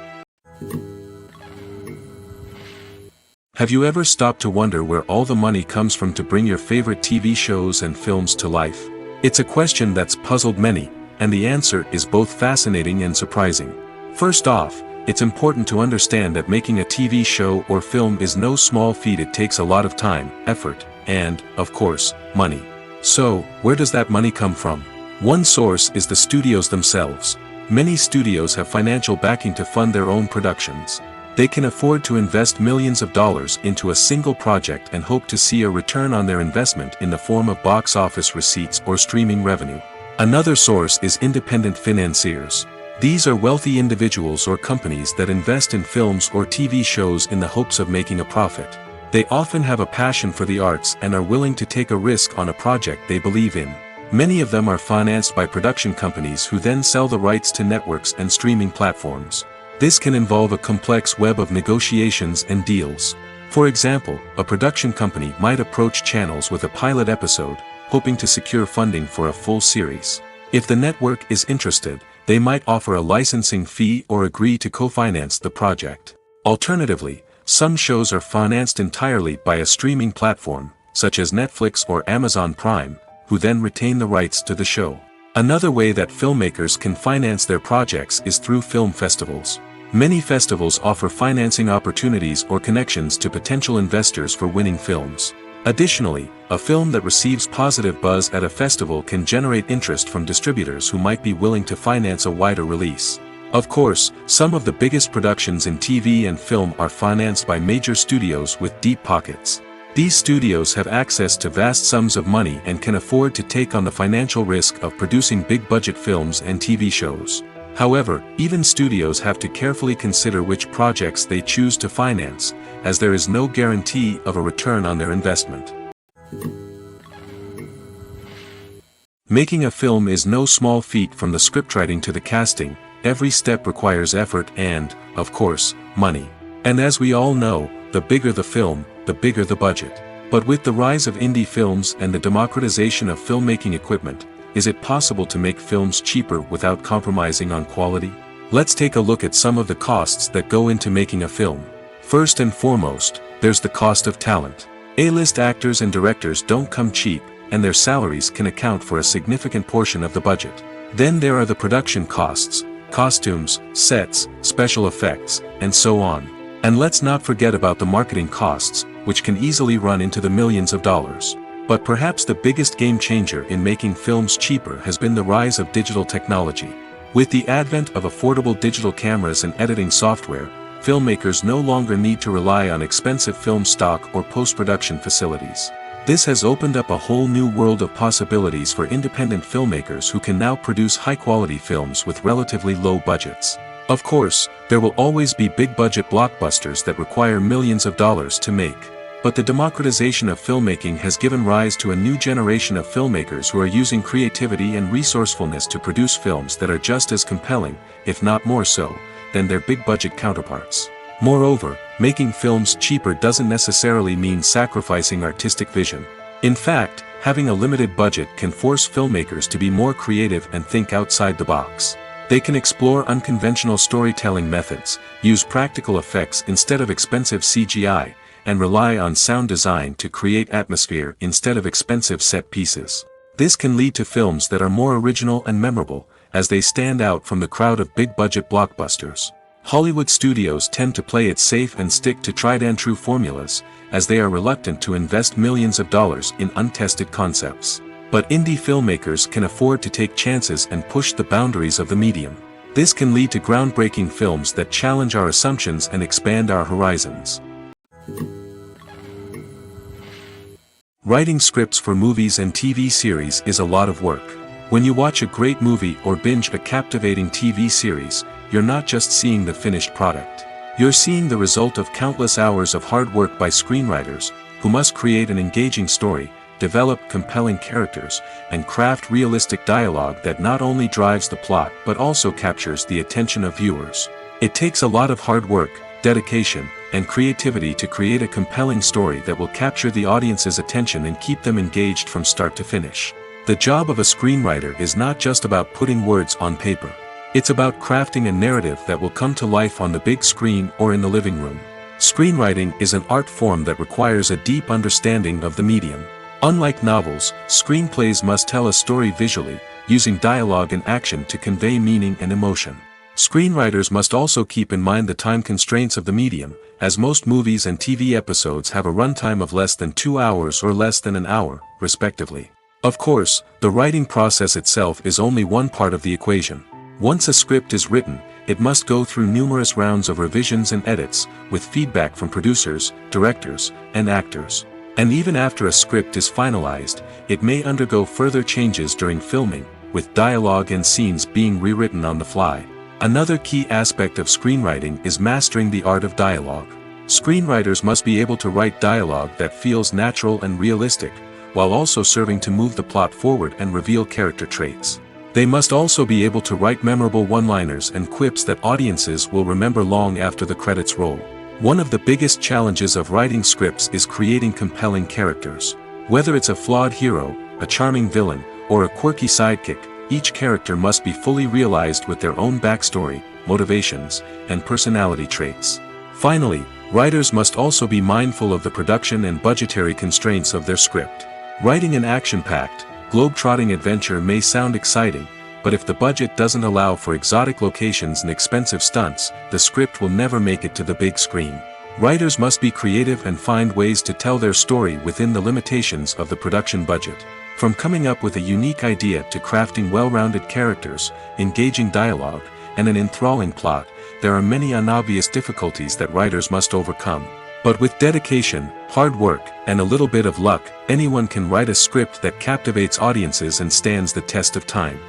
B: Have you ever stopped to wonder where all the money comes from to bring your favorite TV shows and films to life? It's a question that's puzzled many, and the answer is both fascinating and surprising. First off, it's important to understand that making a TV show or film is no small feat. It takes a lot of time, effort, and, of course, money. So, where does that money come from? One source is the studios themselves. Many studios have financial backing to fund their own productions. They can afford to invest millions of dollars into a single project and hope to see a return on their investment in the form of box office receipts or streaming revenue. Another source is independent financiers. These are wealthy individuals or companies that invest in films or TV shows in the hopes of making a profit. They often have a passion for the arts and are willing to take a risk on a project they believe in. Many of them are financed by production companies who then sell the rights to networks and streaming platforms. This can involve a complex web of negotiations and deals. For example, a production company might approach channels with a pilot episode, hoping to secure funding for a full series. If the network is interested, they might offer a licensing fee or agree to co-finance the project. Alternatively, some shows are financed entirely by a streaming platform, such as Netflix or Amazon Prime, who then retain the rights to the show. Another way that filmmakers can finance their projects is through film festivals. Many festivals offer financing opportunities or connections to potential investors for winning films. Additionally, a film that receives positive buzz at a festival can generate interest from distributors who might be willing to finance a wider release. Of course, some of the biggest productions in TV and film are financed by major studios with deep pockets. These studios have access to vast sums of money and can afford to take on the financial risk of producing big-budget films and TV shows. However, even studios have to carefully consider which projects they choose to finance, as there is no guarantee of a return on their investment. Making a film is no small feat. From the scriptwriting to the casting, every step requires effort and, of course, money. And as we all know, the bigger the film, the bigger the budget. But with the rise of indie films and the democratization of filmmaking equipment, is it possible to make films cheaper without compromising on quality? Let's take a look at some of the costs that go into making a film. First and foremost, there's the cost of talent. A-list actors and directors don't come cheap, and their salaries can account for a significant portion of the budget. Then there are the production costs, costumes, sets, special effects, and so on. And let's not forget about the marketing costs, which can easily run into the millions of dollars. But perhaps the biggest game changer in making films cheaper has been the rise of digital technology. With the advent of affordable digital cameras and editing software, filmmakers no longer need to rely on expensive film stock or post-production facilities. This has opened up a whole new world of possibilities for independent filmmakers who can now produce high-quality films with relatively low budgets. Of course, there will always be big-budget blockbusters that require millions of dollars to make. But the democratization of filmmaking has given rise to a new generation of filmmakers who are using creativity and resourcefulness to produce films that are just as compelling, if not more so, than their big-budget counterparts. Moreover, making films cheaper doesn't necessarily mean sacrificing artistic vision. In fact, having a limited budget can force filmmakers to be more creative and think outside the box. They can explore unconventional storytelling methods, use practical effects instead of expensive CGI, and rely on sound design to create atmosphere instead of expensive set pieces. This can lead to films that are more original and memorable, as they stand out from the crowd of big-budget blockbusters. Hollywood studios tend to play it safe and stick to tried-and-true formulas, as they are reluctant to invest millions of dollars in untested concepts. But indie filmmakers can afford to take chances and push the boundaries of the medium. This can lead to groundbreaking films that challenge our assumptions and expand our horizons. Writing scripts for movies and TV series is a lot of work. When you watch a great movie or binge a captivating TV series, you're not just seeing the finished product. You're seeing the result of countless hours of hard work by screenwriters, who must create an engaging story, develop compelling characters, and craft realistic dialogue that not only drives the plot but also captures the attention of viewers. It takes a lot of hard work, dedication, and creativity to create a compelling story that will capture the audience's attention and keep them engaged from start to finish. The job of a screenwriter is not just about putting words on paper. It's about crafting a narrative that will come to life on the big screen or in the living room. Screenwriting is an art form that requires a deep understanding of the medium. Unlike novels, screenplays must tell a story visually, using dialogue and action to convey meaning and emotion. Screenwriters must also keep in mind the time constraints of the medium, as most movies and TV episodes have a runtime of less than 2 hours or less than an hour, respectively. Of course, the writing process itself is only one part of the equation. Once a script is written, it must go through numerous rounds of revisions and edits, with feedback from producers, directors, and actors. And even after a script is finalized, it may undergo further changes during filming, with dialogue and scenes being rewritten on the fly. Another key aspect of screenwriting is mastering the art of dialogue. Screenwriters must be able to write dialogue that feels natural and realistic, while also serving to move the plot forward and reveal character traits. They must also be able to write memorable one-liners and quips that audiences will remember long after the credits roll. One of the biggest challenges of writing scripts is creating compelling characters. Whether it's a flawed hero, a charming villain, or a quirky sidekick, each character must be fully realized with their own backstory, motivations, and personality traits. Finally, writers must also be mindful of the production and budgetary constraints of their script. Writing an action-packed, globe-trotting adventure may sound exciting, but if the budget doesn't allow for exotic locations and expensive stunts, the script will never make it to the big screen. Writers must be creative and find ways to tell their story within the limitations of the production budget. From coming up with a unique idea to crafting well-rounded characters, engaging dialogue, and an enthralling plot, there are many unobvious difficulties that writers must overcome. But with dedication, hard work, and a little bit of luck, anyone can write a script that captivates audiences and stands the test of time.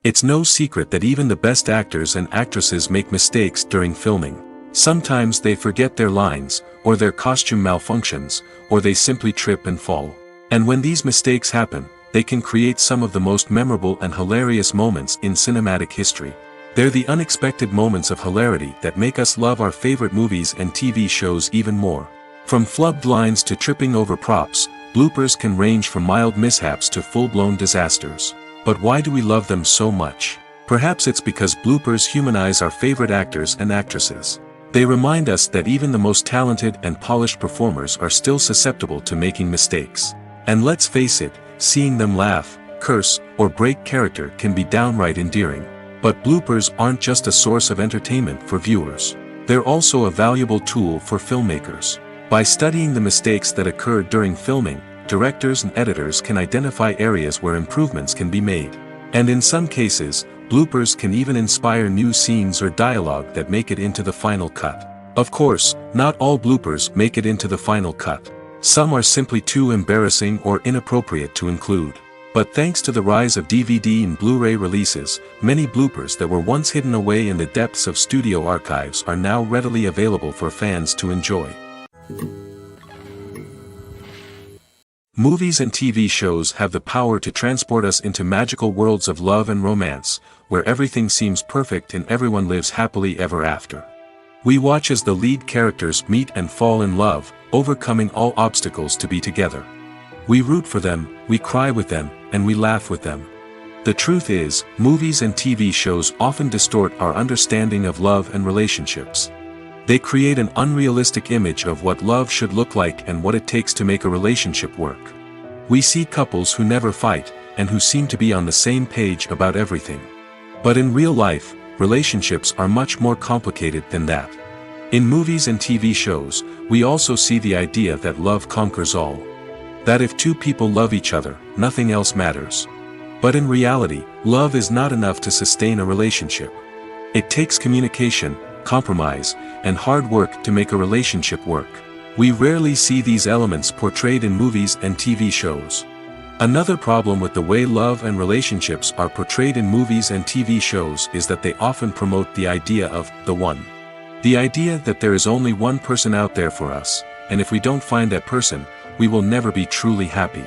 B: It's no secret that even the best actors and actresses make mistakes during filming. Sometimes they forget their lines, or their costume malfunctions, or they simply trip and fall. And when these mistakes happen, they can create some of the most memorable and hilarious moments in cinematic history. They're the unexpected moments of hilarity that make us love our favorite movies and TV shows even more. From flubbed lines to tripping over props, bloopers can range from mild mishaps to full-blown disasters. But why do we love them so much? Perhaps it's because bloopers humanize our favorite actors and actresses. They remind us that even the most talented and polished performers are still susceptible to making mistakes. And let's face it, seeing them laugh, curse, or break character can be downright endearing. But bloopers aren't just a source of entertainment for viewers. They're also a valuable tool for filmmakers. By studying the mistakes that occurred during filming, directors and editors can identify areas where improvements can be made. And in some cases, bloopers can even inspire new scenes or dialogue that make it into the final cut. Of course, not all bloopers make it into the final cut. Some are simply too embarrassing or inappropriate to include. But thanks to the rise of DVD and Blu-ray releases, many bloopers that were once hidden away in the depths of studio archives are now readily available for fans to enjoy. Movies and TV shows have the power to transport us into magical worlds of love and romance, where everything seems perfect and everyone lives happily ever after. We watch as the lead characters meet and fall in love, overcoming all obstacles to be together. We root for them, we cry with them, and we laugh with them. The truth is, movies and TV shows often distort our understanding of love and relationships. They create an unrealistic image of what love should look like and what it takes to make a relationship work. We see couples who never fight, and who seem to be on the same page about everything. But in real life, relationships are much more complicated than that. In movies and TV shows, we also see the idea that love conquers all. That if two people love each other, nothing else matters. But in reality, love is not enough to sustain a relationship. It takes communication, compromise, and hard work to make a relationship work. We rarely see these elements portrayed in movies and TV shows. Another problem with the way love and relationships are portrayed in movies and TV shows is that they often promote the idea of the one. The idea that there is only one person out there for us, and if we don't find that person, we will never be truly happy.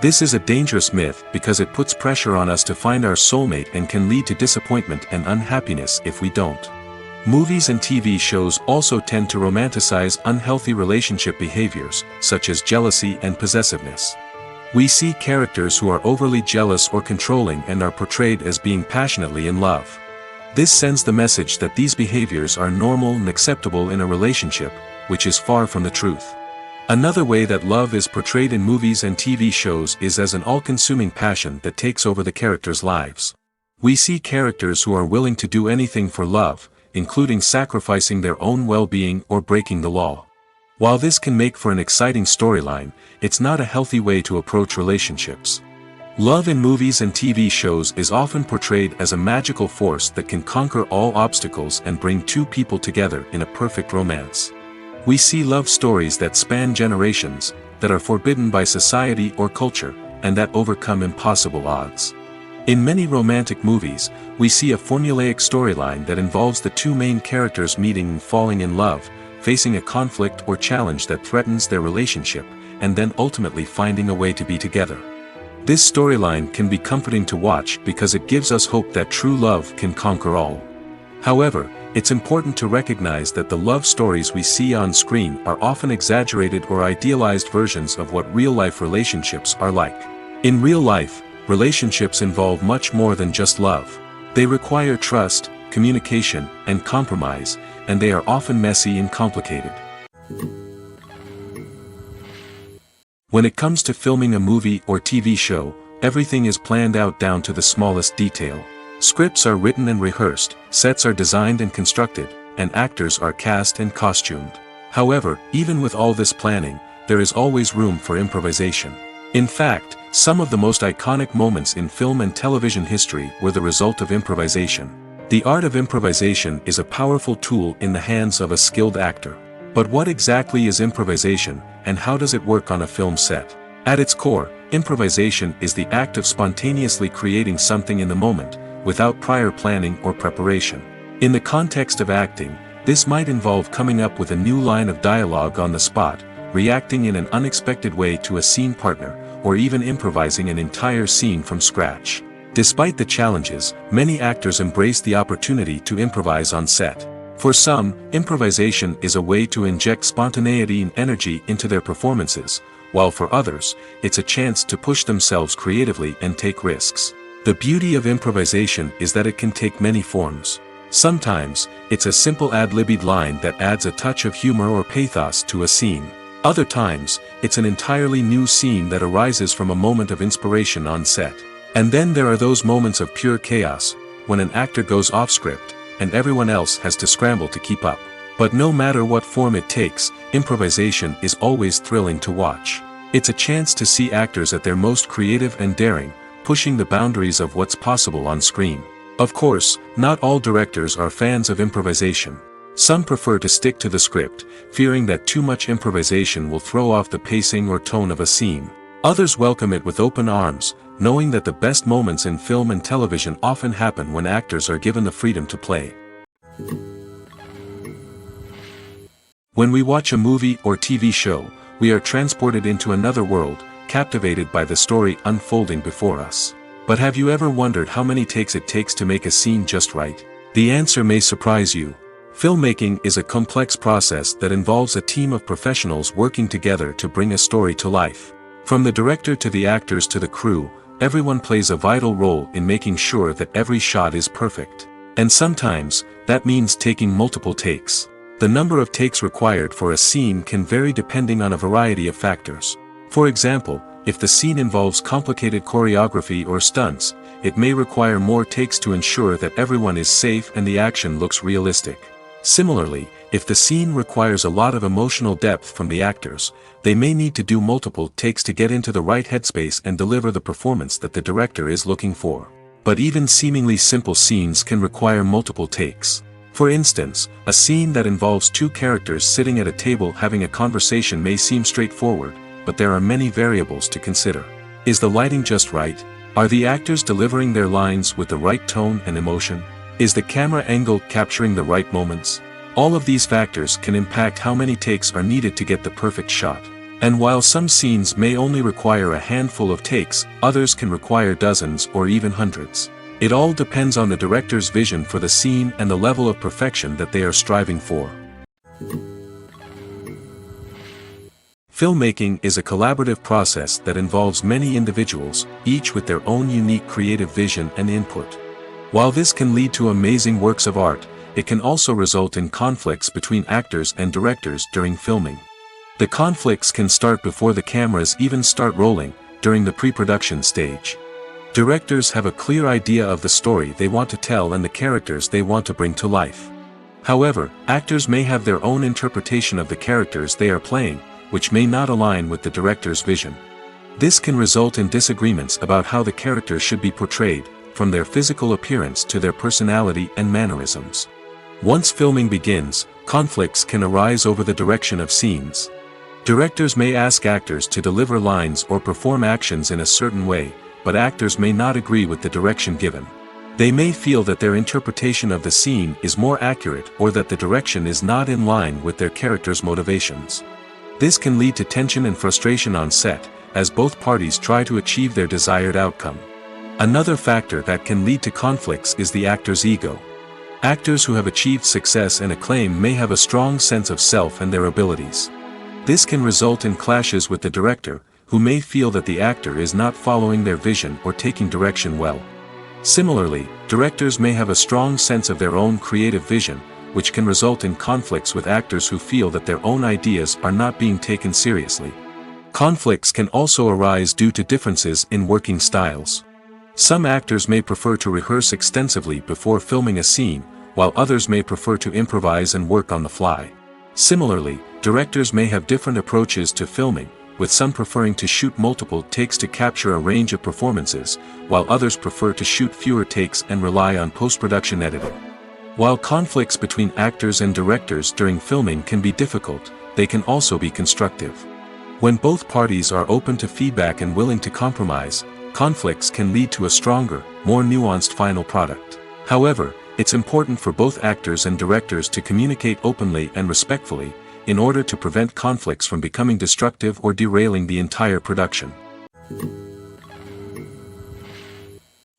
B: This is a dangerous myth because it puts pressure on us to find our soulmate and can lead to disappointment and unhappiness if we don't. Movies and TV shows also tend to romanticize unhealthy relationship behaviors, such as jealousy and possessiveness. We see characters who are overly jealous or controlling and are portrayed as being passionately in love. This sends the message that these behaviors are normal and acceptable in a relationship, which is far from the truth. Another way that love is portrayed in movies and TV shows is as an all-consuming passion that takes over the characters' lives. We see characters who are willing to do anything for love, including sacrificing their own well-being or breaking the law. While this can make for an exciting storyline, it's not a healthy way to approach relationships. Love in movies and TV shows is often portrayed as a magical force that can conquer all obstacles and bring two people together in a perfect romance. We see love stories that span generations, that are forbidden by society or culture, and that overcome impossible odds. In many romantic movies, we see a formulaic storyline that involves the two main characters meeting and falling in love, facing a conflict or challenge that threatens their relationship, and then ultimately finding a way to be together. This storyline can be comforting to watch because it gives us hope that true love can conquer all. However, it's important to recognize that the love stories we see on screen are often exaggerated or idealized versions of what real-life relationships are like. In real life, relationships involve much more than just love. They require trust, communication, and compromise, and they are often messy and complicated. When it comes to filming a movie or TV show, everything is planned out down to the smallest detail. Scripts are written and rehearsed, sets are designed and constructed, and actors are cast and costumed. However, even with all this planning, there is always room for improvisation. In fact, some of the most iconic moments in film and television history were the result of improvisation. The art of improvisation is a powerful tool in the hands of a skilled actor. But what exactly is improvisation, and how does it work on a film set? At its core, improvisation is the act of spontaneously creating something in the moment, without prior planning or preparation. In the context of acting, this might involve coming up with a new line of dialogue on the spot, reacting in an unexpected way to a scene partner, or even improvising an entire scene from scratch. Despite the challenges, many actors embrace the opportunity to improvise on set. For some, improvisation is a way to inject spontaneity and energy into their performances, while for others, it's a chance to push themselves creatively and take risks. The beauty of improvisation is that it can take many forms. Sometimes, it's a simple ad-libbed line that adds a touch of humor or pathos to a scene. Other times, it's an entirely new scene that arises from a moment of inspiration on set. And then there are those moments of pure chaos, when an actor goes off script, and everyone else has to scramble to keep up. But no matter what form it takes, improvisation is always thrilling to watch. It's a chance to see actors at their most creative and daring, pushing the boundaries of what's possible on screen. Of course, not all directors are fans of improvisation. Some prefer to stick to the script, fearing that too much improvisation will throw off the pacing or tone of a scene. Others welcome it with open arms, knowing that the best moments in film and television often happen when actors are given the freedom to play. When we watch a movie or TV show, we are transported into another world, captivated by the story unfolding before us. But have you ever wondered how many takes it takes to make a scene just right? The answer may surprise you. Filmmaking is a complex process that involves a team of professionals working together to bring a story to life. From the director to the actors to the crew, everyone plays a vital role in making sure that every shot is perfect. And sometimes, that means taking multiple takes. The number of takes required for a scene can vary depending on a variety of factors. For example, if the scene involves complicated choreography or stunts, it may require more takes to ensure that everyone is safe and the action looks realistic. Similarly, if the scene requires a lot of emotional depth from the actors, they may need to do multiple takes to get into the right headspace and deliver the performance that the director is looking for. But even seemingly simple scenes can require multiple takes. For instance, a scene that involves two characters sitting at a table having a conversation may seem straightforward, but there are many variables to consider. Is the lighting just right? Are the actors delivering their lines with the right tone and emotion? Is the camera angle capturing the right moments? All of these factors can impact how many takes are needed to get the perfect shot. And while some scenes may only require a handful of takes, others can require dozens or even hundreds. It all depends on the director's vision for the scene and the level of perfection that they are striving for. Filmmaking is a collaborative process that involves many individuals, each with their own unique creative vision and input. While this can lead to amazing works of art, it can also result in conflicts between actors and directors during filming. The conflicts can start before the cameras even start rolling, during the pre-production stage. Directors have a clear idea of the story they want to tell and the characters they want to bring to life. However, actors may have their own interpretation of the characters they are playing, which may not align with the director's vision. This can result in disagreements about how the characters should be portrayed, from their physical appearance to their personality and mannerisms. Once filming begins, conflicts can arise over the direction of scenes. Directors may ask actors to deliver lines or perform actions in a certain way, but actors may not agree with the direction given. They may feel that their interpretation of the scene is more accurate or that the direction is not in line with their character's motivations. This can lead to tension and frustration on set, as both parties try to achieve their desired outcome. Another factor that can lead to conflicts is the actor's ego. Actors who have achieved success and acclaim may have a strong sense of self and their abilities. This can result in clashes with the director, who may feel that the actor is not following their vision or taking direction well. Similarly, directors may have a strong sense of their own creative vision, which can result in conflicts with actors who feel that their own ideas are not being taken seriously. Conflicts can also arise due to differences in working styles. Some actors may prefer to rehearse extensively before filming a scene, while others may prefer to improvise and work on the fly. Similarly, directors may have different approaches to filming, with some preferring to shoot multiple takes to capture a range of performances, while others prefer to shoot fewer takes and rely on post-production editing. While conflicts between actors and directors during filming can be difficult, they can also be constructive. When both parties are open to feedback and willing to compromise, conflicts can lead to a stronger, more nuanced final product. However, it's important for both actors and directors to communicate openly and respectfully, in order to prevent conflicts from becoming destructive or derailing the entire production.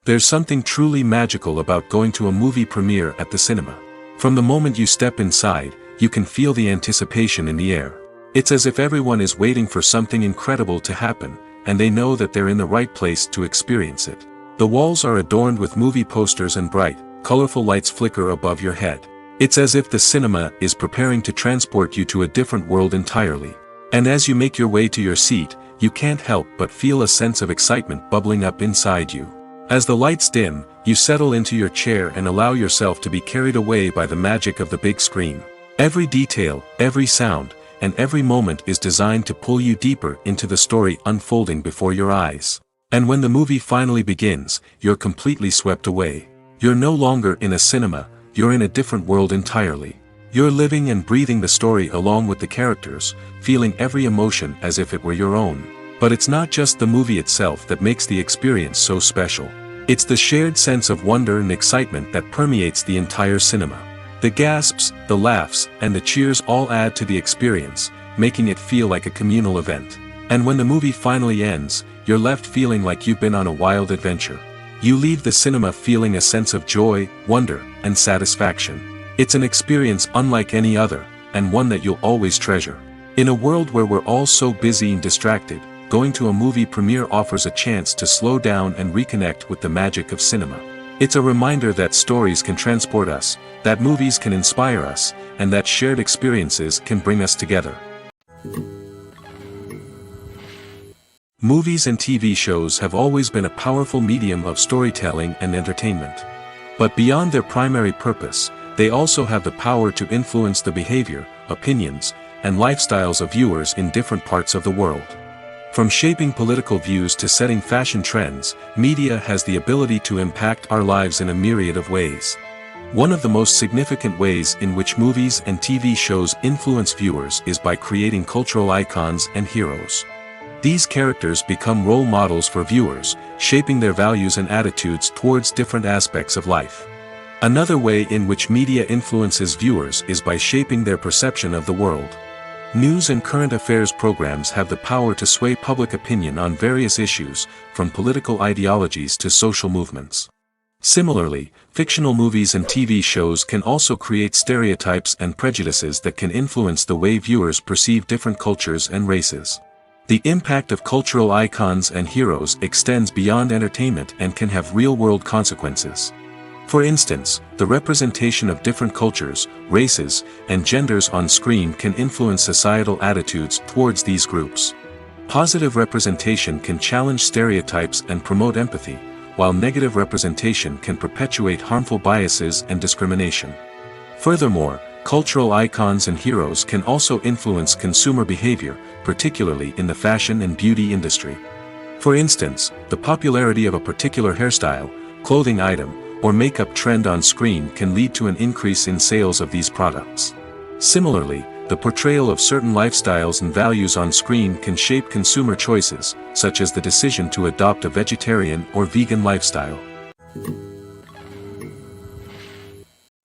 B: There's something truly magical about going to a movie premiere at the cinema. From the moment you step inside, you can feel the anticipation in the air. It's as if everyone is waiting for something incredible to happen, and they know that they're in the right place to experience it. The walls are adorned with movie posters and bright, colorful lights flicker above your head. It's as if the cinema is preparing to transport you to a different world entirely. And as you make your way to your seat, you can't help but feel a sense of excitement bubbling up inside you. As the lights dim, you settle into your chair and allow yourself to be carried away by the magic of the big screen. Every detail, every sound, and every moment is designed to pull you deeper into the story unfolding before your eyes. And when the movie finally begins, you're completely swept away. You're no longer in a cinema, you're in a different world entirely. You're living and breathing the story along with the characters, feeling every emotion as if it were your own. But it's not just the movie itself that makes the experience so special. It's the shared sense of wonder and excitement that permeates the entire cinema. The gasps, the laughs, and the cheers all add to the experience, making it feel like a communal event. And when the movie finally ends, you're left feeling like you've been on a wild adventure. You leave the cinema feeling a sense of joy, wonder, and satisfaction. It's an experience unlike any other, and one that you'll always treasure. In a world where we're all so busy and distracted, going to a movie premiere offers a chance to slow down and reconnect with the magic of cinema. It's a reminder that stories can transport us, that movies can inspire us, and that shared experiences can bring us together. Movies and TV shows have always been a powerful medium of storytelling and entertainment. But beyond their primary purpose, they also have the power to influence the behavior, opinions, and lifestyles of viewers in different parts of the world. From shaping political views to setting fashion trends, media has the ability to impact our lives in a myriad of ways. One of the most significant ways in which movies and TV shows influence viewers is by creating cultural icons and heroes. These characters become role models for viewers, shaping their values and attitudes towards different aspects of life. Another way in which media influences viewers is by shaping their perception of the world. News and current affairs programs have the power to sway public opinion on various issues, from political ideologies to social movements. Similarly, fictional movies and TV shows can also create stereotypes and prejudices that can influence the way viewers perceive different cultures and races. The impact of cultural icons and heroes extends beyond entertainment and can have real-world consequences. For instance, the representation of different cultures, races, and genders on screen can influence societal attitudes towards these groups. Positive representation can challenge stereotypes and promote empathy, while negative representation can perpetuate harmful biases and discrimination. Furthermore, cultural icons and heroes can also influence consumer behavior, particularly in the fashion and beauty industry. For instance, the popularity of a particular hairstyle, clothing item, or makeup trend on screen can lead to an increase in sales of these products. Similarly, the portrayal of certain lifestyles and values on screen can shape consumer choices, such as the decision to adopt a vegetarian or vegan lifestyle.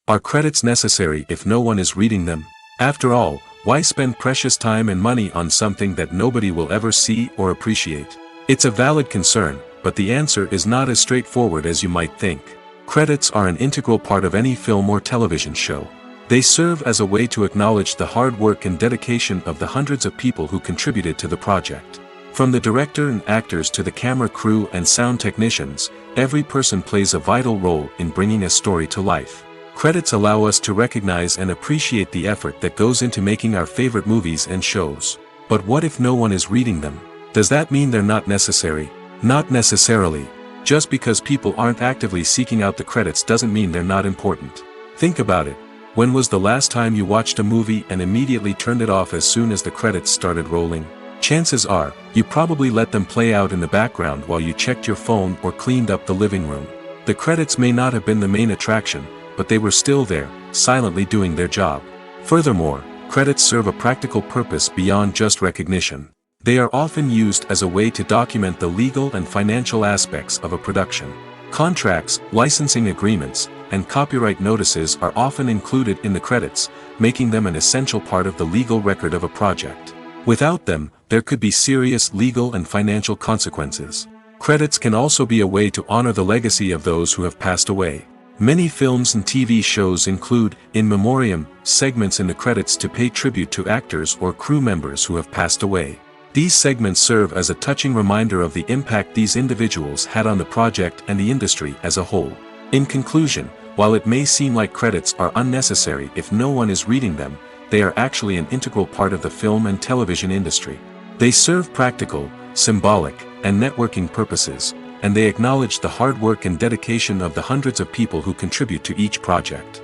B: Are credits necessary if no one is reading them? After all, why spend precious time and money on something that nobody will ever see or appreciate? It's a valid concern, but the answer is not as straightforward as you might think. Credits are an integral part of any film or television show. They serve as a way to acknowledge the hard work and dedication of the hundreds of people who contributed to the project. From the director and actors to the camera crew and sound technicians, every person plays a vital role in bringing a story to life. Credits allow us to recognize and appreciate the effort that goes into making our favorite movies and shows. But what if no one is reading them? Does that mean they're not necessary? Not necessarily. Just because people aren't actively seeking out the credits doesn't mean they're not important. Think about it. When was the last time you watched a movie and immediately turned it off as soon as the credits started rolling? Chances are, you probably let them play out in the background while you checked your phone or cleaned up the living room. The credits may not have been the main attraction, but they were still there, silently doing their job. Furthermore, credits serve a practical purpose beyond just recognition. They are often used as a way to document the legal and financial aspects of a production. Contracts, licensing agreements, and copyright notices are often included in the credits, making them an essential part of the legal record of a project. Without them, there could be serious legal and financial consequences. Credits can also be a way to honor the legacy of those who have passed away. Many films and TV shows include, in memoriam, segments in the credits to pay tribute to actors or crew members who have passed away. These segments serve as a touching reminder of the impact these individuals had on the project and the industry as a whole. In conclusion, while it may seem like credits are unnecessary if no one is reading them, they are actually an integral part of the film and television industry. They serve practical, symbolic, and networking purposes, and they acknowledge the hard work and dedication of the hundreds of people who contribute to each project.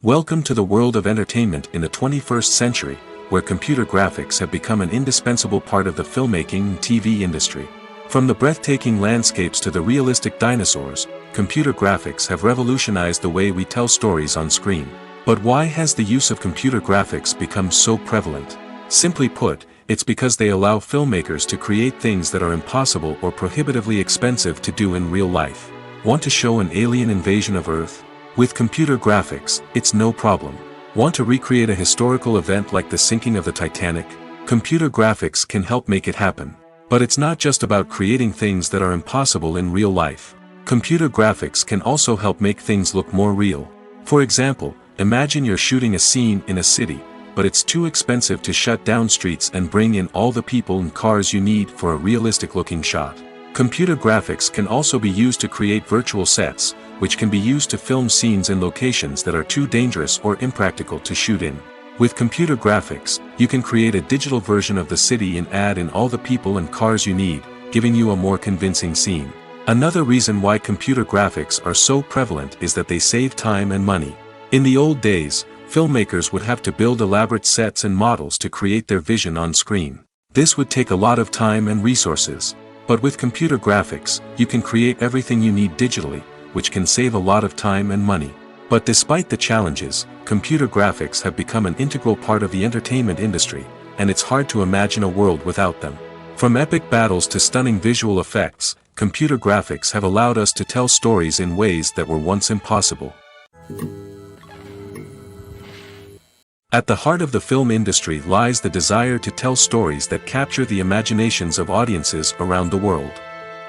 B: Welcome to the world of entertainment in the 21st century, where computer graphics have become an indispensable part of the filmmaking and TV industry. From the breathtaking landscapes to the realistic dinosaurs, computer graphics have revolutionized the way we tell stories on screen. But why has the use of computer graphics become so prevalent? Simply put, it's because they allow filmmakers to create things that are impossible or prohibitively expensive to do in real life. Want to show an alien invasion of Earth? With computer graphics, it's no problem. Want to recreate a historical event like the sinking of the Titanic? Computer graphics can help make it happen. But it's not just about creating things that are impossible in real life. Computer graphics can also help make things look more real. For example, imagine you're shooting a scene in a city, but it's too expensive to shut down streets and bring in all the people and cars you need for a realistic-looking shot. Computer graphics can also be used to create virtual sets, which can be used to film scenes in locations that are too dangerous or impractical to shoot in. With computer graphics, you can create a digital version of the city and add in all the people and cars you need, giving you a more convincing scene. Another reason why computer graphics are so prevalent is that they save time and money. In the old days, filmmakers would have to build elaborate sets and models to create their vision on screen. This would take a lot of time and resources. But with computer graphics, you can create everything you need digitally, which can save a lot of time and money. But despite the challenges, computer graphics have become an integral part of the entertainment industry, and it's hard to imagine a world without them. From epic battles to stunning visual effects, computer graphics have allowed us to tell stories in ways that were once impossible. At the heart of the film industry lies the desire to tell stories that capture the imaginations of audiences around the world.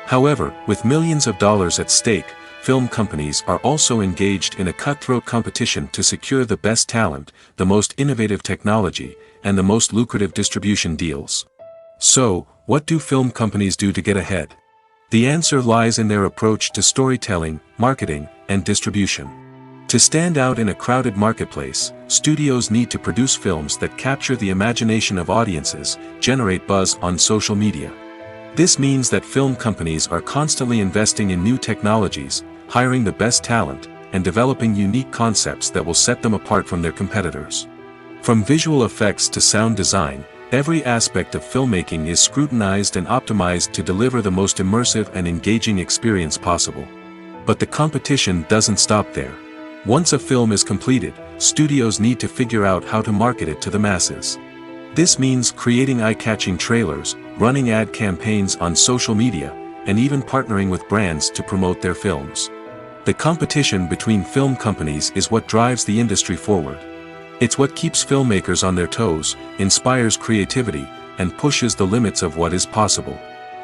B: However, with millions of dollars at stake, film companies are also engaged in a cutthroat competition to secure the best talent, the most innovative technology, and the most lucrative distribution deals. So, what do film companies do to get ahead? The answer lies in their approach to storytelling, marketing, and distribution. To stand out in a crowded marketplace, studios need to produce films that capture the imagination of audiences, generate buzz on social media. This means that film companies are constantly investing in new technologies, hiring the best talent, and developing unique concepts that will set them apart from their competitors. From visual effects to sound design, every aspect of filmmaking is scrutinized and optimized to deliver the most immersive and engaging experience possible. But the competition doesn't stop there. Once a film is completed, studios need to figure out how to market it to the masses. This means creating eye-catching trailers, running ad campaigns on social media, and even partnering with brands to promote their films. The competition between film companies is what drives the industry forward. It's what keeps filmmakers on their toes, inspires creativity, and pushes the limits of what is possible.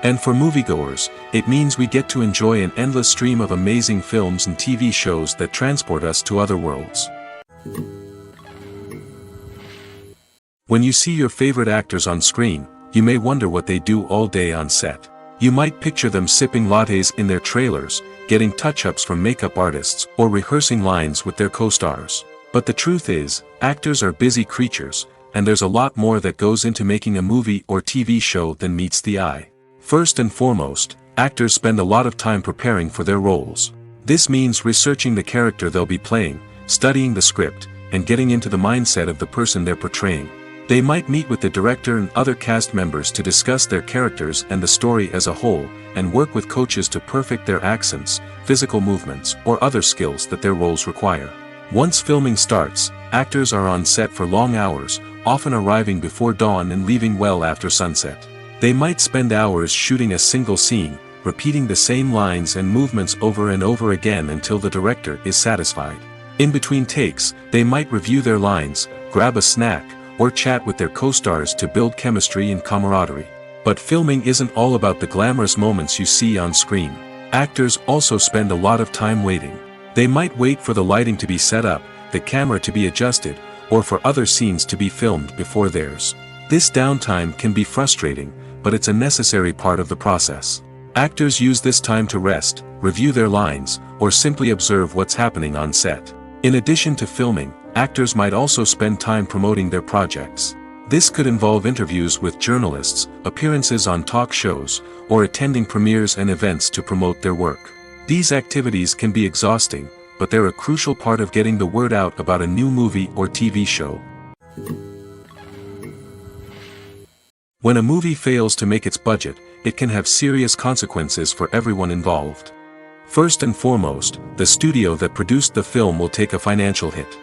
B: And for moviegoers, it means we get to enjoy an endless stream of amazing films and TV shows that transport us to other worlds. When you see your favorite actors on screen, you may wonder what they do all day on set. You might picture them sipping lattes in their trailers, getting touch-ups from makeup artists, or rehearsing lines with their co-stars. But the truth is, actors are busy creatures, and there's a lot more that goes into making a movie or TV show than meets the eye. First and foremost, actors spend a lot of time preparing for their roles. This means researching the character they'll be playing, studying the script, and getting into the mindset of the person they're portraying. They might meet with the director and other cast members to discuss their characters and the story as a whole, and work with coaches to perfect their accents, physical movements, or other skills that their roles require. Once filming starts, actors are on set for long hours, often arriving before dawn and leaving well after sunset. They might spend hours shooting a single scene, repeating the same lines and movements over and over again until the director is satisfied. In between takes, they might review their lines, grab a snack, or chat with their co-stars to build chemistry and camaraderie. But filming isn't all about the glamorous moments you see on screen. Actors also spend a lot of time waiting. They might wait for the lighting to be set up, the camera to be adjusted, or for other scenes to be filmed before theirs. This downtime can be frustrating, but it's a necessary part of the process. Actors use this time to rest, review their lines, or simply observe what's happening on set. In addition to filming, actors might also spend time promoting their projects. This could involve interviews with journalists, appearances on talk shows, or attending premieres and events to promote their work. These activities can be exhausting, but they're a crucial part of getting the word out about a new movie or TV show. When a movie fails to make its budget, it can have serious consequences for everyone involved. First and foremost, the studio that produced the film will take a financial hit.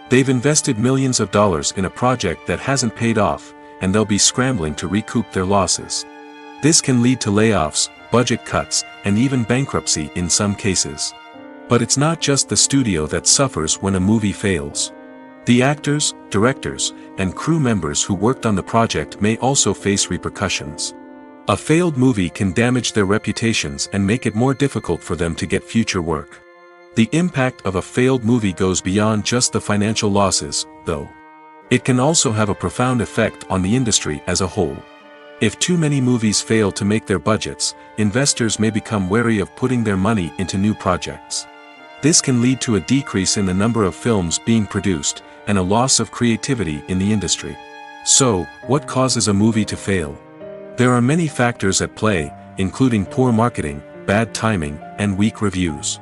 B: They've invested millions of dollars in a project that hasn't paid off, and they'll be scrambling to recoup their losses. This can lead to layoffs, budget cuts, and even bankruptcy in some cases. But it's not just the studio that suffers when a movie fails. The actors, directors, and crew members who worked on the project may also face repercussions. A failed movie can damage their reputations and make it more difficult for them to get future work. The impact of a failed movie goes beyond just the financial losses, though. It can also have a profound effect on the industry as a whole. If too many movies fail to make their budgets, investors may become wary of putting their money into new projects. This can lead to a decrease in the number of films being produced, and a loss of creativity in the industry. So, what causes a movie to fail? There are many factors at play, including poor marketing, bad timing, and weak reviews.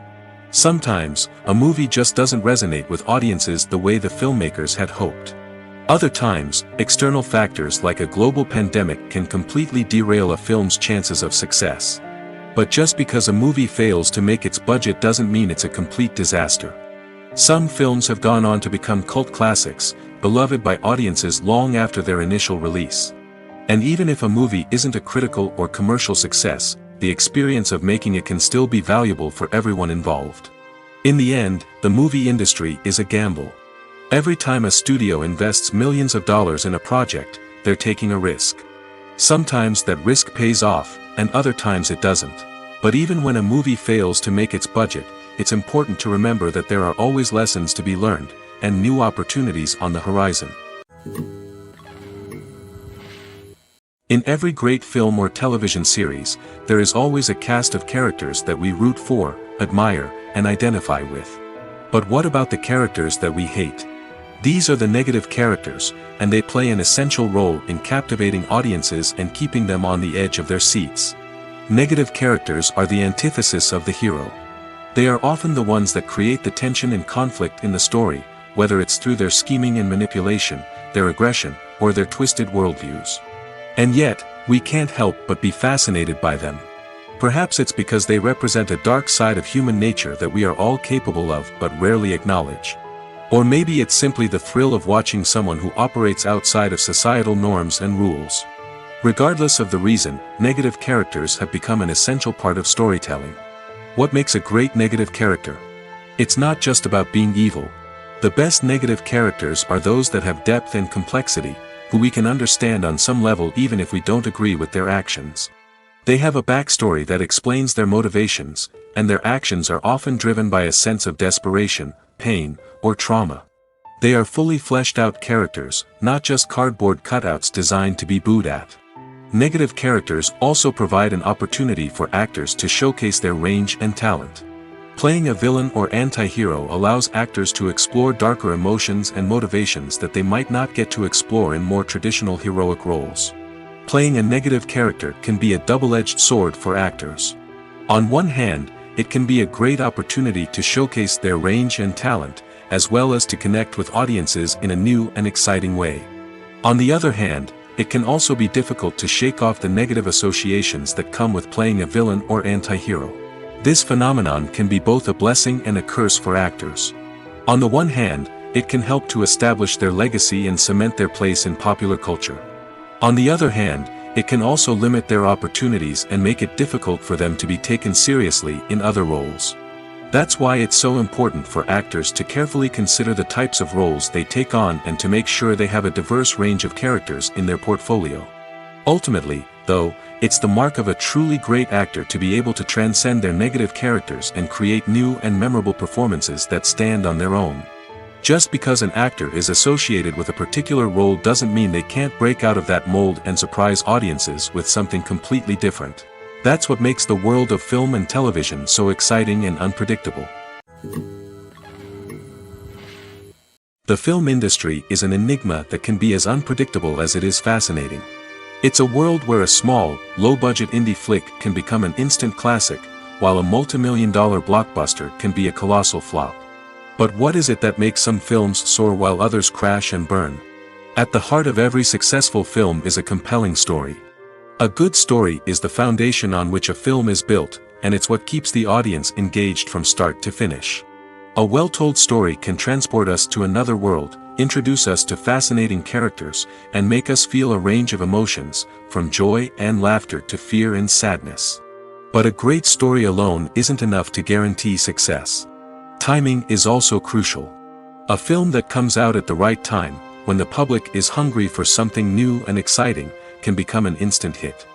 B: Sometimes, a movie just doesn't resonate with audiences the way the filmmakers had hoped. Other times, external factors like a global pandemic can completely derail a film's chances of success. But just because a movie fails to make its budget doesn't mean it's a complete disaster. Some films have gone on to become cult classics, beloved by audiences long after their initial release. And even if a movie isn't a critical or commercial success, the experience of making it can still be valuable for everyone involved. In the end, the movie industry is a gamble. Every time a studio invests millions of dollars in a project, they're taking a risk. Sometimes that risk pays off, and other times it doesn't. But even when a movie fails to make its budget, it's important to remember that there are always lessons to be learned, and new opportunities on the horizon. In every great film or television series, there is always a cast of characters that we root for, admire, and identify with. But what about the characters that we hate? These are the negative characters, and they play an essential role in captivating audiences and keeping them on the edge of their seats. Negative characters are the antithesis of the hero. They are often the ones that create the tension and conflict in the story, whether it's through their scheming and manipulation, their aggression, or their twisted worldviews. And yet, we can't help but be fascinated by them. Perhaps it's because they represent a dark side of human nature that we are all capable of but rarely acknowledge. Or maybe it's simply the thrill of watching someone who operates outside of societal norms and rules. Regardless of the reason, negative characters have become an essential part of storytelling. What makes a great negative character? It's not just about being evil. The best negative characters are those that have depth and complexity, who we can understand on some level even if we don't agree with their actions. They have a backstory that explains their motivations, and their actions are often driven by a sense of desperation, pain, or trauma. They are fully fleshed out characters, not just cardboard cutouts designed to be booed at. Negative characters also provide an opportunity for actors to showcase their range and talent. Playing a villain or anti-hero allows actors to explore darker emotions and motivations that they might not get to explore in more traditional heroic roles. Playing a negative character can be a double-edged sword for actors. On one hand, it can be a great opportunity to showcase their range and talent, as well as to connect with audiences in a new and exciting way. On the other hand, it can also be difficult to shake off the negative associations that come with playing a villain or anti-hero. This phenomenon can be both a blessing and a curse for actors. On the one hand, it can help to establish their legacy and cement their place in popular culture. On the other hand, it can also limit their opportunities and make it difficult for them to be taken seriously in other roles. That's why it's so important for actors to carefully consider the types of roles they take on and to make sure they have a diverse range of characters in their portfolio. Ultimately, though, it's the mark of a truly great actor to be able to transcend their negative characters and create new and memorable performances that stand on their own. Just because an actor is associated with a particular role doesn't mean they can't break out of that mold and surprise audiences with something completely different. That's what makes the world of film and television so exciting and unpredictable. The film industry is an enigma that can be as unpredictable as it is fascinating. It's a world where a small, low-budget indie flick can become an instant classic, while a multi-million-dollar blockbuster can be a colossal flop. But what is it that makes some films soar while others crash and burn? At the heart of every successful film is a compelling story. A good story is the foundation on which a film is built, and it's what keeps the audience engaged from start to finish. A well-told story can transport us to another world, introduce us to fascinating characters, and make us feel a range of emotions, from joy and laughter to fear and sadness. But a great story alone isn't enough to guarantee success. Timing is also crucial. A film that comes out at the right time, when the public is hungry for something new and exciting, can become an instant hit.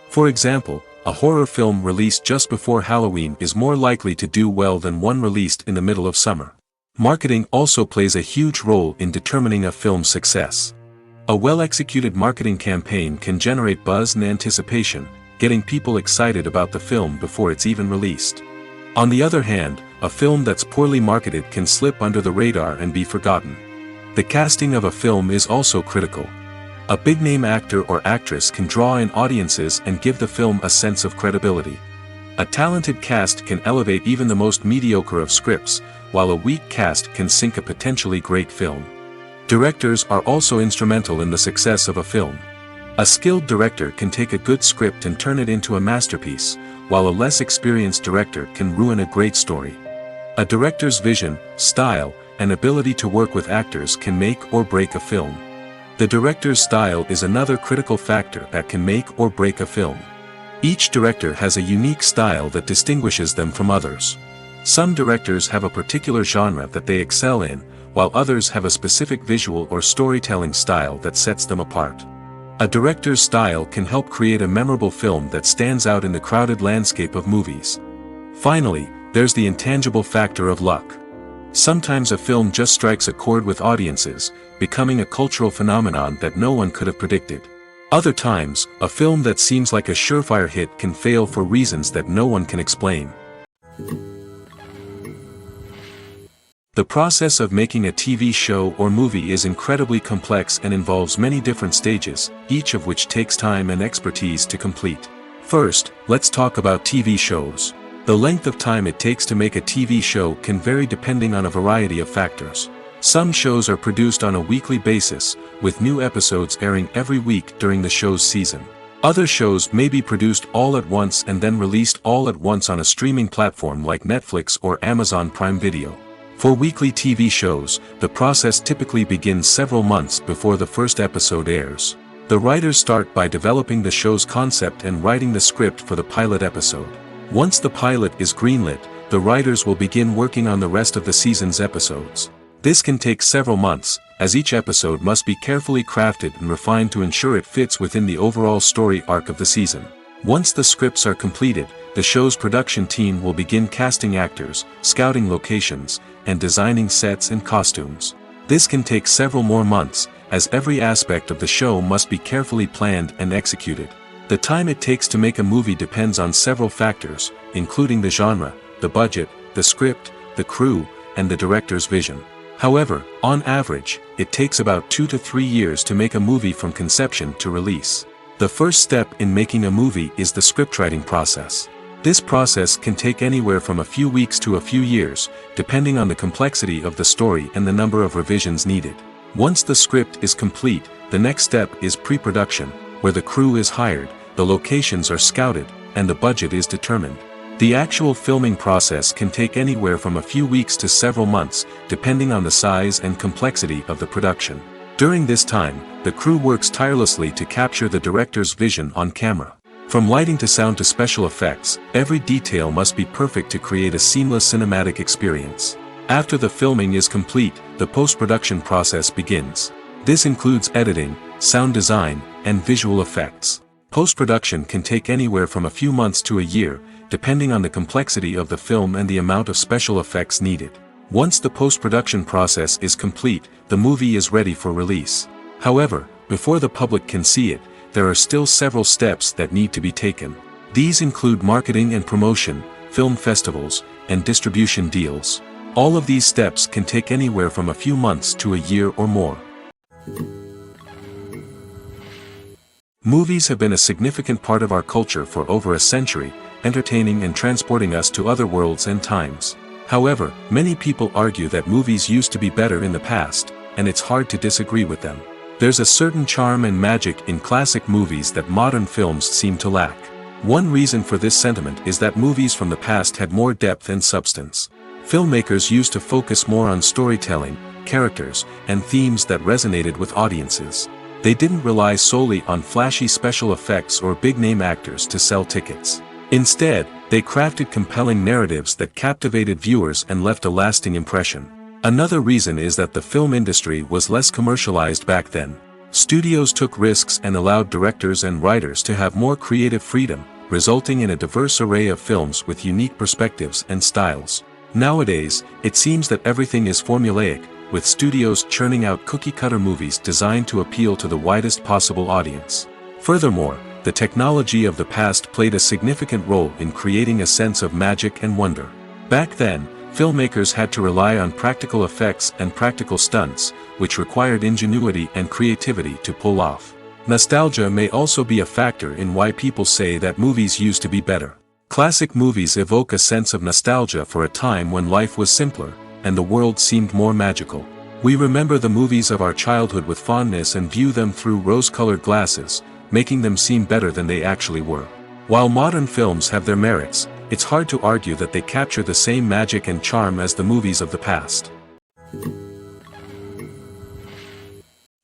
B: For example, a horror film released just before Halloween is more likely to do well than one released in the middle of summer. Marketing also plays a huge role in determining a film's success. A well-executed marketing campaign can generate buzz and anticipation, getting people excited about the film before it's even released. On the other hand, a film that's poorly marketed can slip under the radar and be forgotten. The casting of a film is also critical. A big-name actor or actress can draw in audiences and give the film a sense of credibility. A talented cast can elevate even the most mediocre of scripts, while a weak cast can sink a potentially great film. Directors are also instrumental in the success of a film. A skilled director can take a good script and turn it into a masterpiece, while a less experienced director can ruin a great story. A director's vision, style, and ability to work with actors can make or break a film. The director's style is another critical factor that can make or break a film. Each director has a unique style that distinguishes them from others. Some directors have a particular genre that they excel in, while others have a specific visual or storytelling style that sets them apart. A director's style can help create a memorable film that stands out in the crowded landscape of movies. Finally, there's the intangible factor of luck. Sometimes a film just strikes a chord with audiences, becoming a cultural phenomenon that no one could have predicted. Other times, a film that seems like a surefire hit can fail for reasons that no one can explain. The process of making a TV show or movie is incredibly complex and involves many different stages, each of which takes time and expertise to complete. First, let's talk about TV shows. The length of time it takes to make a TV show can vary depending on a variety of factors. Some shows are produced on a weekly basis, with new episodes airing every week during the show's season. Other shows may be produced all at once and then released all at once on a streaming platform like Netflix or Amazon Prime Video. For weekly TV shows, the process typically begins several months before the first episode airs. The writers start by developing the show's concept and writing the script for the pilot episode. Once the pilot is greenlit, the writers will begin working on the rest of the season's episodes. This can take several months, as each episode must be carefully crafted and refined to ensure it fits within the overall story arc of the season. Once the scripts are completed, the show's production team will begin casting actors, scouting locations, and designing sets and costumes. This can take several more months, as every aspect of the show must be carefully planned and executed. The time it takes to make a movie depends on several factors, including the genre, the budget, the script, the crew, and the director's vision. However, on average, it takes about 2 to 3 years to make a movie from conception to release. The first step in making a movie is the scriptwriting process. This process can take anywhere from a few weeks to a few years, depending on the complexity of the story and the number of revisions needed. Once the script is complete, the next step is pre-production, where the crew is hired, the locations are scouted, and the budget is determined. The actual filming process can take anywhere from a few weeks to several months, depending on the size and complexity of the production. During this time, the crew works tirelessly to capture the director's vision on camera. From lighting to sound to special effects, every detail must be perfect to create a seamless cinematic experience. After the filming is complete, the post-production process begins. This includes editing, sound design, and visual effects. Post-production can take anywhere from a few months to a year, depending on the complexity of the film and the amount of special effects needed. Once the post-production process is complete, the movie is ready for release. However, before the public can see it, there are still several steps that need to be taken. These include marketing and promotion, film festivals, and distribution deals. All of these steps can take anywhere from a few months to a year or more. Movies have been a significant part of our culture for over a century, entertaining and transporting us to other worlds and times. However, many people argue that movies used to be better in the past, and it's hard to disagree with them. There's a certain charm and magic in classic movies that modern films seem to lack. One reason for this sentiment is that movies from the past had more depth and substance. Filmmakers used to focus more on storytelling, characters, and themes that resonated with audiences. They didn't rely solely on flashy special effects or big-name actors to sell tickets. Instead, they crafted compelling narratives that captivated viewers and left a lasting impression. Another reason is that the film industry was less commercialized back then. Studios took risks and allowed directors and writers to have more creative freedom, resulting in a diverse array of films with unique perspectives and styles. Nowadays, it seems that everything is formulaic, with studios churning out cookie-cutter movies designed to appeal to the widest possible audience. Furthermore, the technology of the past played a significant role in creating a sense of magic and wonder. Back then, filmmakers had to rely on practical effects and practical stunts, which required ingenuity and creativity to pull off. Nostalgia may also be a factor in why people say that movies used to be better. Classic movies evoke a sense of nostalgia for a time when life was simpler, and the world seemed more magical. We remember the movies of our childhood with fondness and view them through rose-colored glasses, making them seem better than they actually were. While modern films have their merits, it's hard to argue that they capture the same magic and charm as the movies of the past.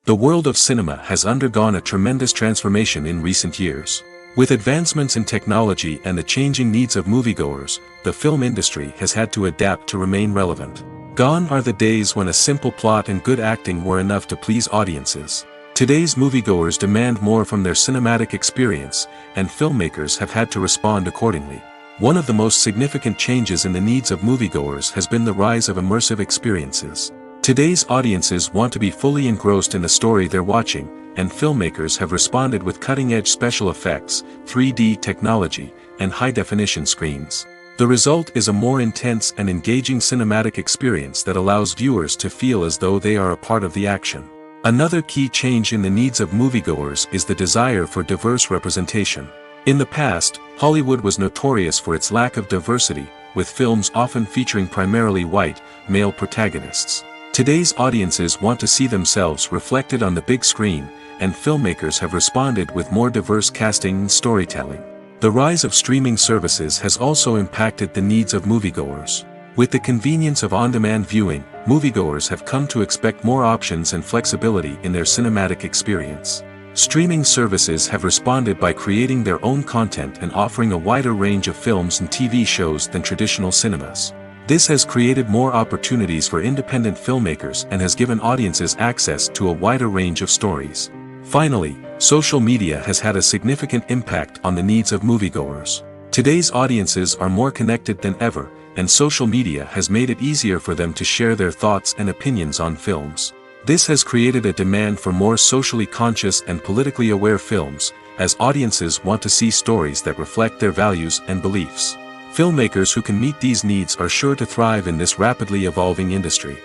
B: The world of cinema has undergone a tremendous transformation in recent years. With advancements in technology and the changing needs of moviegoers, the film industry has had to adapt to remain relevant. Gone are the days when a simple plot and good acting were enough to please audiences. Today's moviegoers demand more from their cinematic experience, and filmmakers have had to respond accordingly. One of the most significant changes in the needs of moviegoers has been the rise of immersive experiences. Today's audiences want to be fully engrossed in the story they're watching, and filmmakers have responded with cutting-edge special effects, 3D technology, and high-definition screens. The result is a more intense and engaging cinematic experience that allows viewers to feel as though they are a part of the action. Another key change in the needs of moviegoers is the desire for diverse representation. In the past, Hollywood was notorious for its lack of diversity, with films often featuring primarily white, male protagonists. Today's audiences want to see themselves reflected on the big screen, and filmmakers have responded with more diverse casting and storytelling. The rise of streaming services has also impacted the needs of moviegoers. With the convenience of on-demand viewing, moviegoers have come to expect more options and flexibility in their cinematic experience. Streaming services have responded by creating their own content and offering a wider range of films and TV shows than traditional cinemas. This has created more opportunities for independent filmmakers and has given audiences access to a wider range of stories. Finally, social media has had a significant impact on the needs of moviegoers. Today's audiences are more connected than ever, and social media has made it easier for them to share their thoughts and opinions on films. This has created a demand for more socially conscious and politically aware films, as audiences want to see stories that reflect their values and beliefs. Filmmakers who can meet these needs are sure to thrive in this rapidly evolving industry.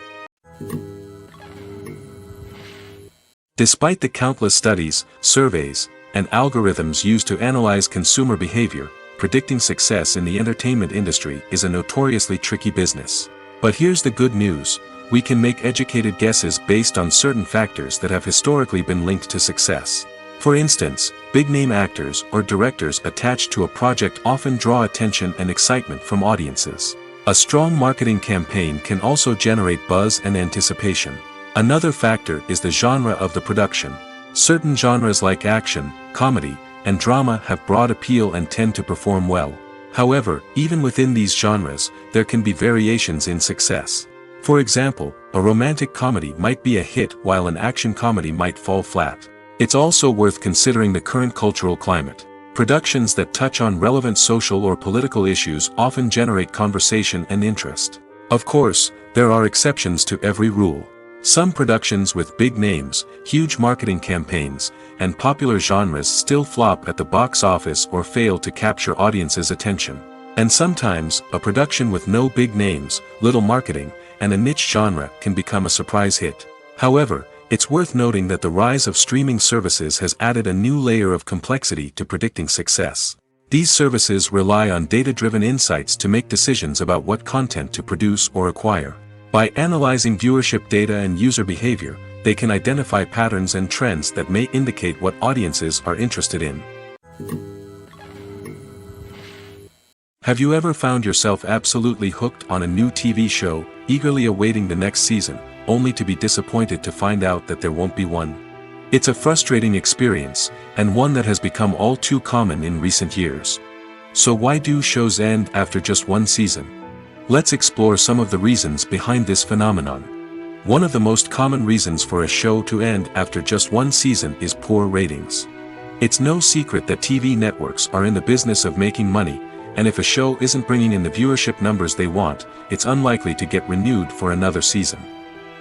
B: Despite the countless studies, surveys, and algorithms used to analyze consumer behavior, predicting success in the entertainment industry is a notoriously tricky business. But here's the good news: we can make educated guesses based on certain factors that have historically been linked to success. For instance, big-name actors or directors attached to a project often draw attention and excitement from audiences. A strong marketing campaign can also generate buzz and anticipation. Another factor is the genre of the production. Certain genres like action, comedy, and drama have broad appeal and tend to perform well. However, even within these genres, there can be variations in success. For example, a romantic comedy might be a hit while an action comedy might fall flat. It's also worth considering the current cultural climate. Productions that touch on relevant social or political issues often generate conversation and interest. Of course, there are exceptions to every rule. Some productions with big names, huge marketing campaigns, and popular genres still flop at the box office or fail to capture audiences' attention. And sometimes, a production with no big names, little marketing, and a niche genre can become a surprise hit. However, it's worth noting that the rise of streaming services has added a new layer of complexity to predicting success. These services rely on data-driven insights to make decisions about what content to produce or acquire. By analyzing viewership data and user behavior, they can identify patterns and trends that may indicate what audiences are interested in. Have you ever found yourself absolutely hooked on a new TV show, eagerly awaiting the next season, only to be disappointed to find out that there won't be one? It's a frustrating experience, and one that has become all too common in recent years. So why do shows end after just one season? Let's explore some of the reasons behind this phenomenon. One of the most common reasons for a show to end after just one season is poor ratings. It's no secret that TV networks are in the business of making money, and if a show isn't bringing in the viewership numbers they want, it's unlikely to get renewed for another season.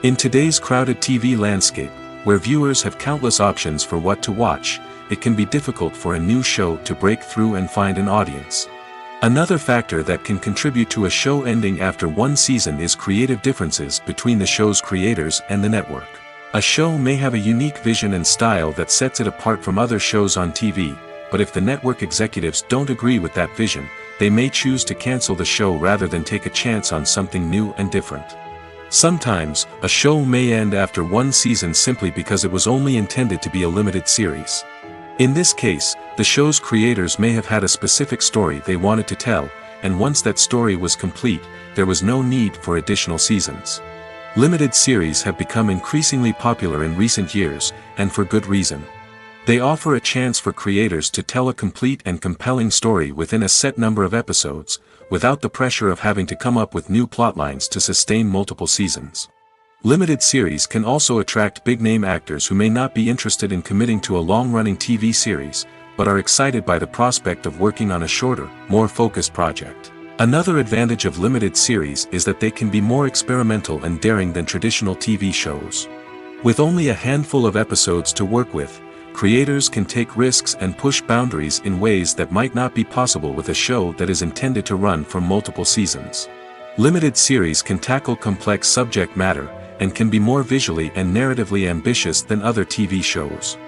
B: In today's crowded TV landscape, where viewers have countless options for what to watch, it can be difficult for a new show to break through and find an audience. Another factor that can contribute to a show ending after one season is creative differences between the show's creators and the network. A show may have a unique vision and style that sets it apart from other shows on TV, but if the network executives don't agree with that vision, they may choose to cancel the show rather than take a chance on something new and different. Sometimes, a show may end after one season simply because it was only intended to be a limited series. In this case, the show's creators may have had a specific story they wanted to tell, and once that story was complete, there was no need for additional seasons. Limited series have become increasingly popular in recent years, and for good reason. They offer a chance for creators to tell a complete and compelling story within a set number of episodes, without the pressure of having to come up with new plotlines to sustain multiple seasons. Limited series can also attract big-name actors who may not be interested in committing to a long-running TV series, but are excited by the prospect of working on a shorter, more focused project. Another advantage of limited series is that they can be more experimental and daring than traditional TV shows. With only a handful of episodes to work with, creators can take risks and push boundaries in ways that might not be possible with a show that is intended to run for multiple seasons. Limited series can tackle complex subject matter, and can be more visually and narratively ambitious than other TV shows.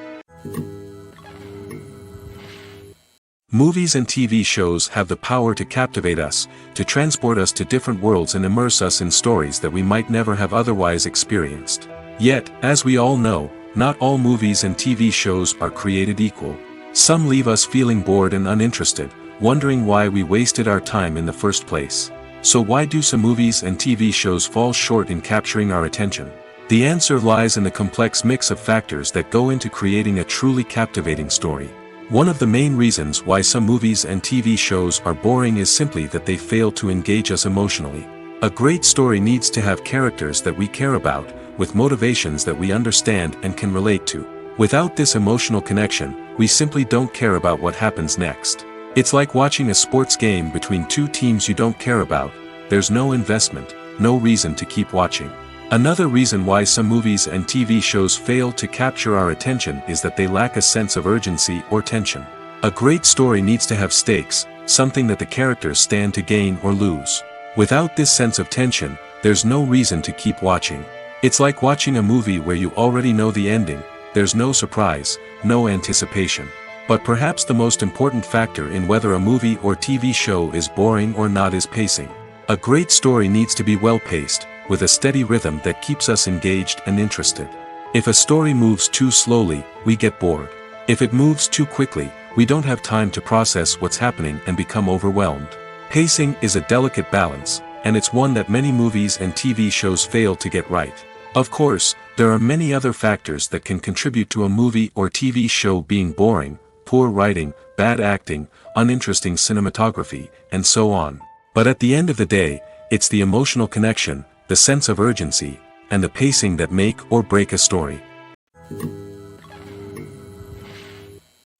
B: Movies and TV shows have the power to captivate us, to transport us to different worlds and immerse us in stories that we might never have otherwise experienced. Yet, as we all know, not all movies and TV shows are created equal. Some leave us feeling bored and uninterested, wondering why we wasted our time in the first place. So why do some movies and TV shows fall short in capturing our attention? The answer lies in the complex mix of factors that go into creating a truly captivating story. One of the main reasons why some movies and TV shows are boring is simply that they fail to engage us emotionally. A great story needs to have characters that we care about, with motivations that we understand and can relate to. Without this emotional connection, we simply don't care about what happens next. It's like watching a sports game between two teams you don't care about. There's no investment, no reason to keep watching. Another reason why some movies and TV shows fail to capture our attention is that they lack a sense of urgency or tension. A great story needs to have stakes, something that the characters stand to gain or lose. Without this sense of tension, there's no reason to keep watching. It's like watching a movie where you already know the ending. There's no surprise, no anticipation. But perhaps the most important factor in whether a movie or TV show is boring or not is pacing. A great story needs to be well-paced, with a steady rhythm that keeps us engaged and interested. If a story moves too slowly, we get bored. If it moves too quickly, we don't have time to process what's happening and become overwhelmed. Pacing is a delicate balance, and it's one that many movies and TV shows fail to get right. Of course, there are many other factors that can contribute to a movie or TV show being boring: poor writing, bad acting, uninteresting cinematography, and so on. But at the end of the day, it's the emotional connection, the sense of urgency, and the pacing that make or break a story.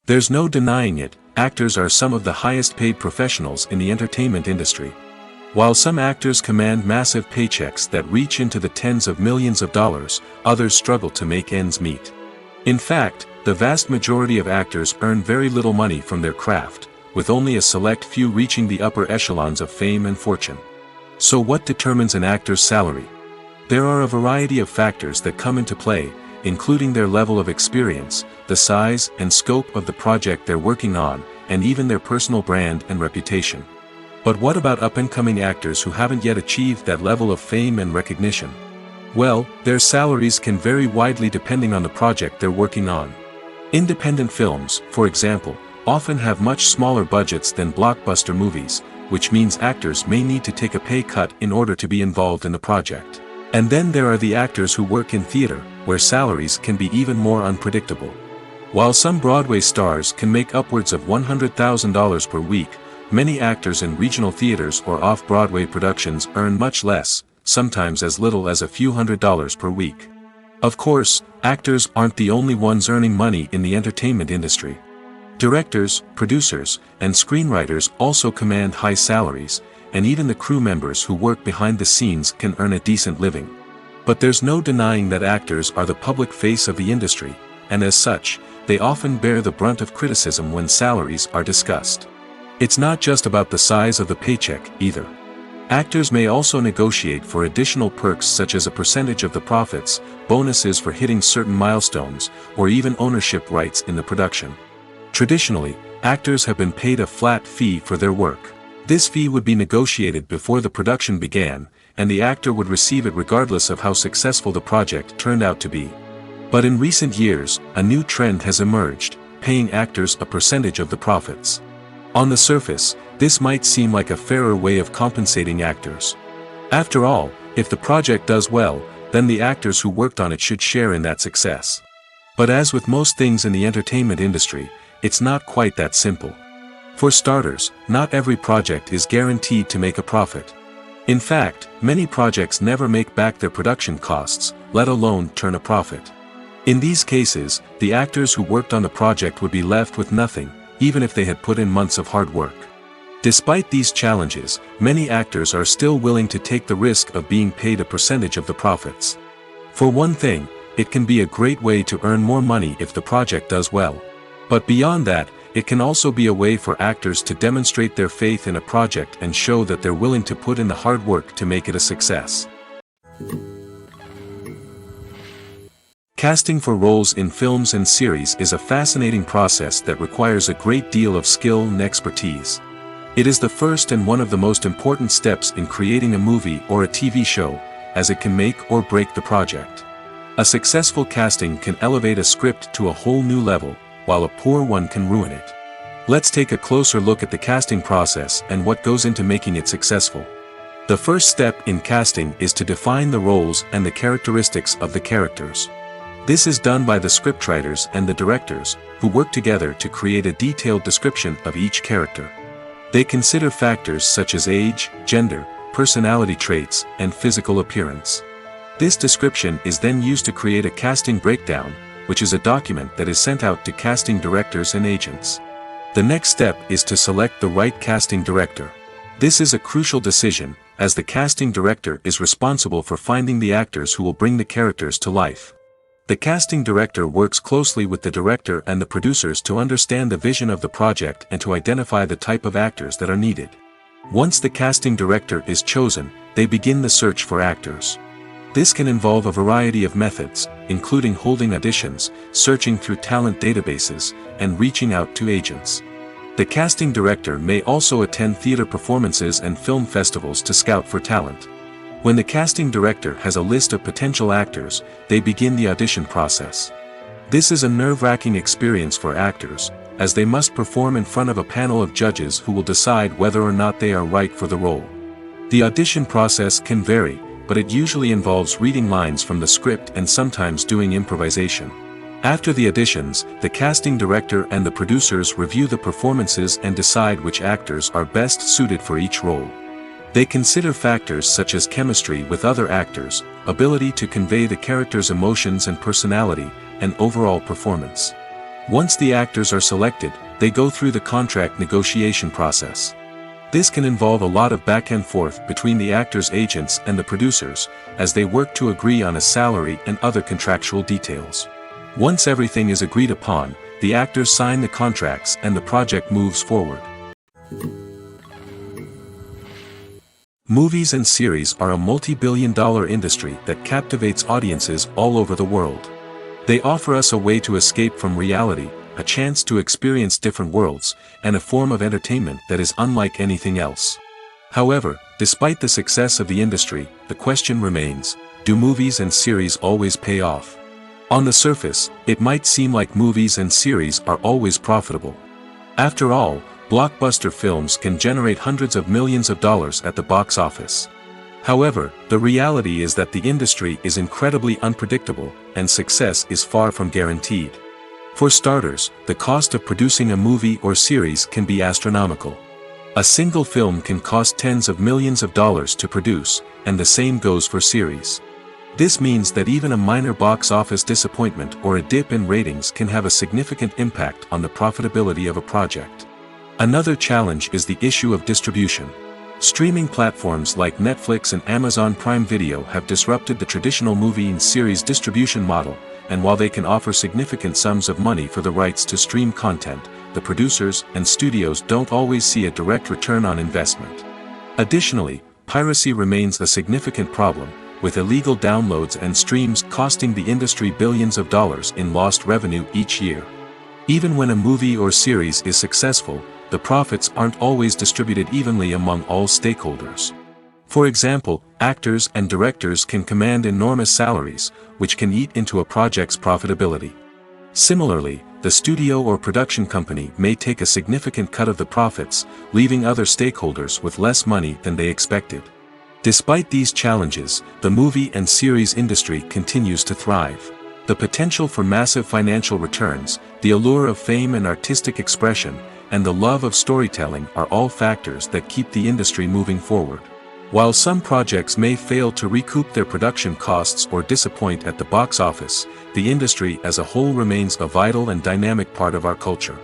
B: There's no denying it, actors are some of the highest paid professionals in the entertainment industry. While some actors command massive paychecks that reach into the tens of millions of dollars, others struggle to make ends meet. In fact, the vast majority of actors earn very little money from their craft, with only a select few reaching the upper echelons of fame and fortune. So what determines an actor's salary? There are a variety of factors that come into play, including their level of experience, the size and scope of the project they're working on, and even their personal brand and reputation. But what about up-and-coming actors who haven't yet achieved that level of fame and recognition? Well, their salaries can vary widely depending on the project they're working on. Independent films, for example, often have much smaller budgets than blockbuster movies, which means actors may need to take a pay cut in order to be involved in the project. And then there are the actors who work in theater, where salaries can be even more unpredictable. While some Broadway stars can make upwards of $100,000 per week, many actors in regional theaters or off-Broadway productions earn much less, sometimes as little as a few $100s per week. Of course, actors aren't the only ones earning money in the entertainment industry. Directors, producers, and screenwriters also command high salaries, and even the crew members who work behind the scenes can earn a decent living. But there's no denying that actors are the public face of the industry, and as such, they often bear the brunt of criticism when salaries are discussed. It's not just about the size of the paycheck, either. Actors may also negotiate for additional perks such as a percentage of the profits, bonuses for hitting certain milestones, or even ownership rights in the production. Traditionally, actors have been paid a flat fee for their work. This fee would be negotiated before the production began, and the actor would receive it regardless of how successful the project turned out to be. But in recent years, a new trend has emerged, paying actors a percentage of the profits. On the surface, this might seem like a fairer way of compensating actors. After all, if the project does well, then the actors who worked on it should share in that success. But as with most things in the entertainment industry, it's not quite that simple. For starters, not every project is guaranteed to make a profit. In fact, many projects never make back their production costs, let alone turn a profit. In these cases, the actors who worked on the project would be left with nothing, even if they had put in months of hard work. Despite these challenges, many actors are still willing to take the risk of being paid a percentage of the profits. For one thing, it can be a great way to earn more money if the project does well. But beyond that, it can also be a way for actors to demonstrate their faith in a project and show that they're willing to put in the hard work to make it a success. Casting for roles in films and series is a fascinating process that requires a great deal of skill and expertise. It is the first and one of the most important steps in creating a movie or a TV show, as it can make or break the project. A successful casting can elevate a script to a whole new level, while a poor one can ruin it. Let's take a closer look at the casting process and what goes into making it successful. The first step in casting is to define the roles and the characteristics of the characters. This is done by the scriptwriters and the directors, who work together to create a detailed description of each character. They consider factors such as age, gender, personality traits, and physical appearance. This description is then used to create a casting breakdown, which is a document that is sent out to casting directors and agents. The next step is to select the right casting director. This is a crucial decision, as the casting director is responsible for finding the actors who will bring the characters to life. The casting director works closely with the director and the producers to understand the vision of the project and to identify the type of actors that are needed. Once the casting director is chosen, they begin the search for actors. This can involve a variety of methods, including holding auditions, searching through talent databases, and reaching out to agents. The casting director may also attend theater performances and film festivals to scout for talent. When the casting director has a list of potential actors, they begin the audition process. This is a nerve-wracking experience for actors, as they must perform in front of a panel of judges who will decide whether or not they are right for the role. The audition process can vary, but it usually involves reading lines from the script and sometimes doing improvisation. After the auditions, the casting director and the producers review the performances and decide which actors are best suited for each role. They consider factors such as chemistry with other actors, ability to convey the character's emotions and personality, and overall performance. Once the actors are selected, they go through the contract negotiation process. This can involve a lot of back and forth between the actors' agents and the producers, as they work to agree on a salary and other contractual details. Once everything is agreed upon, the actors sign the contracts and the project moves forward. Movies and series are a multi-billion-dollar industry that captivates audiences all over the world. They offer us a way to escape from reality, a chance to experience different worlds, and a form of entertainment that is unlike anything else. However, despite the success of the industry, the question remains, do movies and series always pay off? On the surface, it might seem like movies and series are always profitable. After all, blockbuster films can generate hundreds of millions of dollars at the box office. However, the reality is that the industry is incredibly unpredictable, and success is far from guaranteed. For starters, the cost of producing a movie or series can be astronomical. A single film can cost tens of millions of dollars to produce, and the same goes for series. This means that even a minor box office disappointment or a dip in ratings can have a significant impact on the profitability of a project. Another challenge is the issue of distribution. Streaming platforms like Netflix and Amazon Prime Video have disrupted the traditional movie and series distribution model, and while they can offer significant sums of money for the rights to stream content, the producers and studios don't always see a direct return on investment. Additionally, piracy remains a significant problem, with illegal downloads and streams costing the industry billions of dollars in lost revenue each year. Even when a movie or series is successful, the profits aren't always distributed evenly among all stakeholders. For example, actors and directors can command enormous salaries, which can eat into a project's profitability. Similarly, the studio or production company may take a significant cut of the profits, leaving other stakeholders with less money than they expected. Despite these challenges, the movie and series industry continues to thrive. The potential for massive financial returns, the allure of fame and artistic expression, and the love of storytelling are all factors that keep the industry moving forward. While some projects may fail to recoup their production costs or disappoint at the box office, the industry as a whole remains a vital and dynamic part of our culture.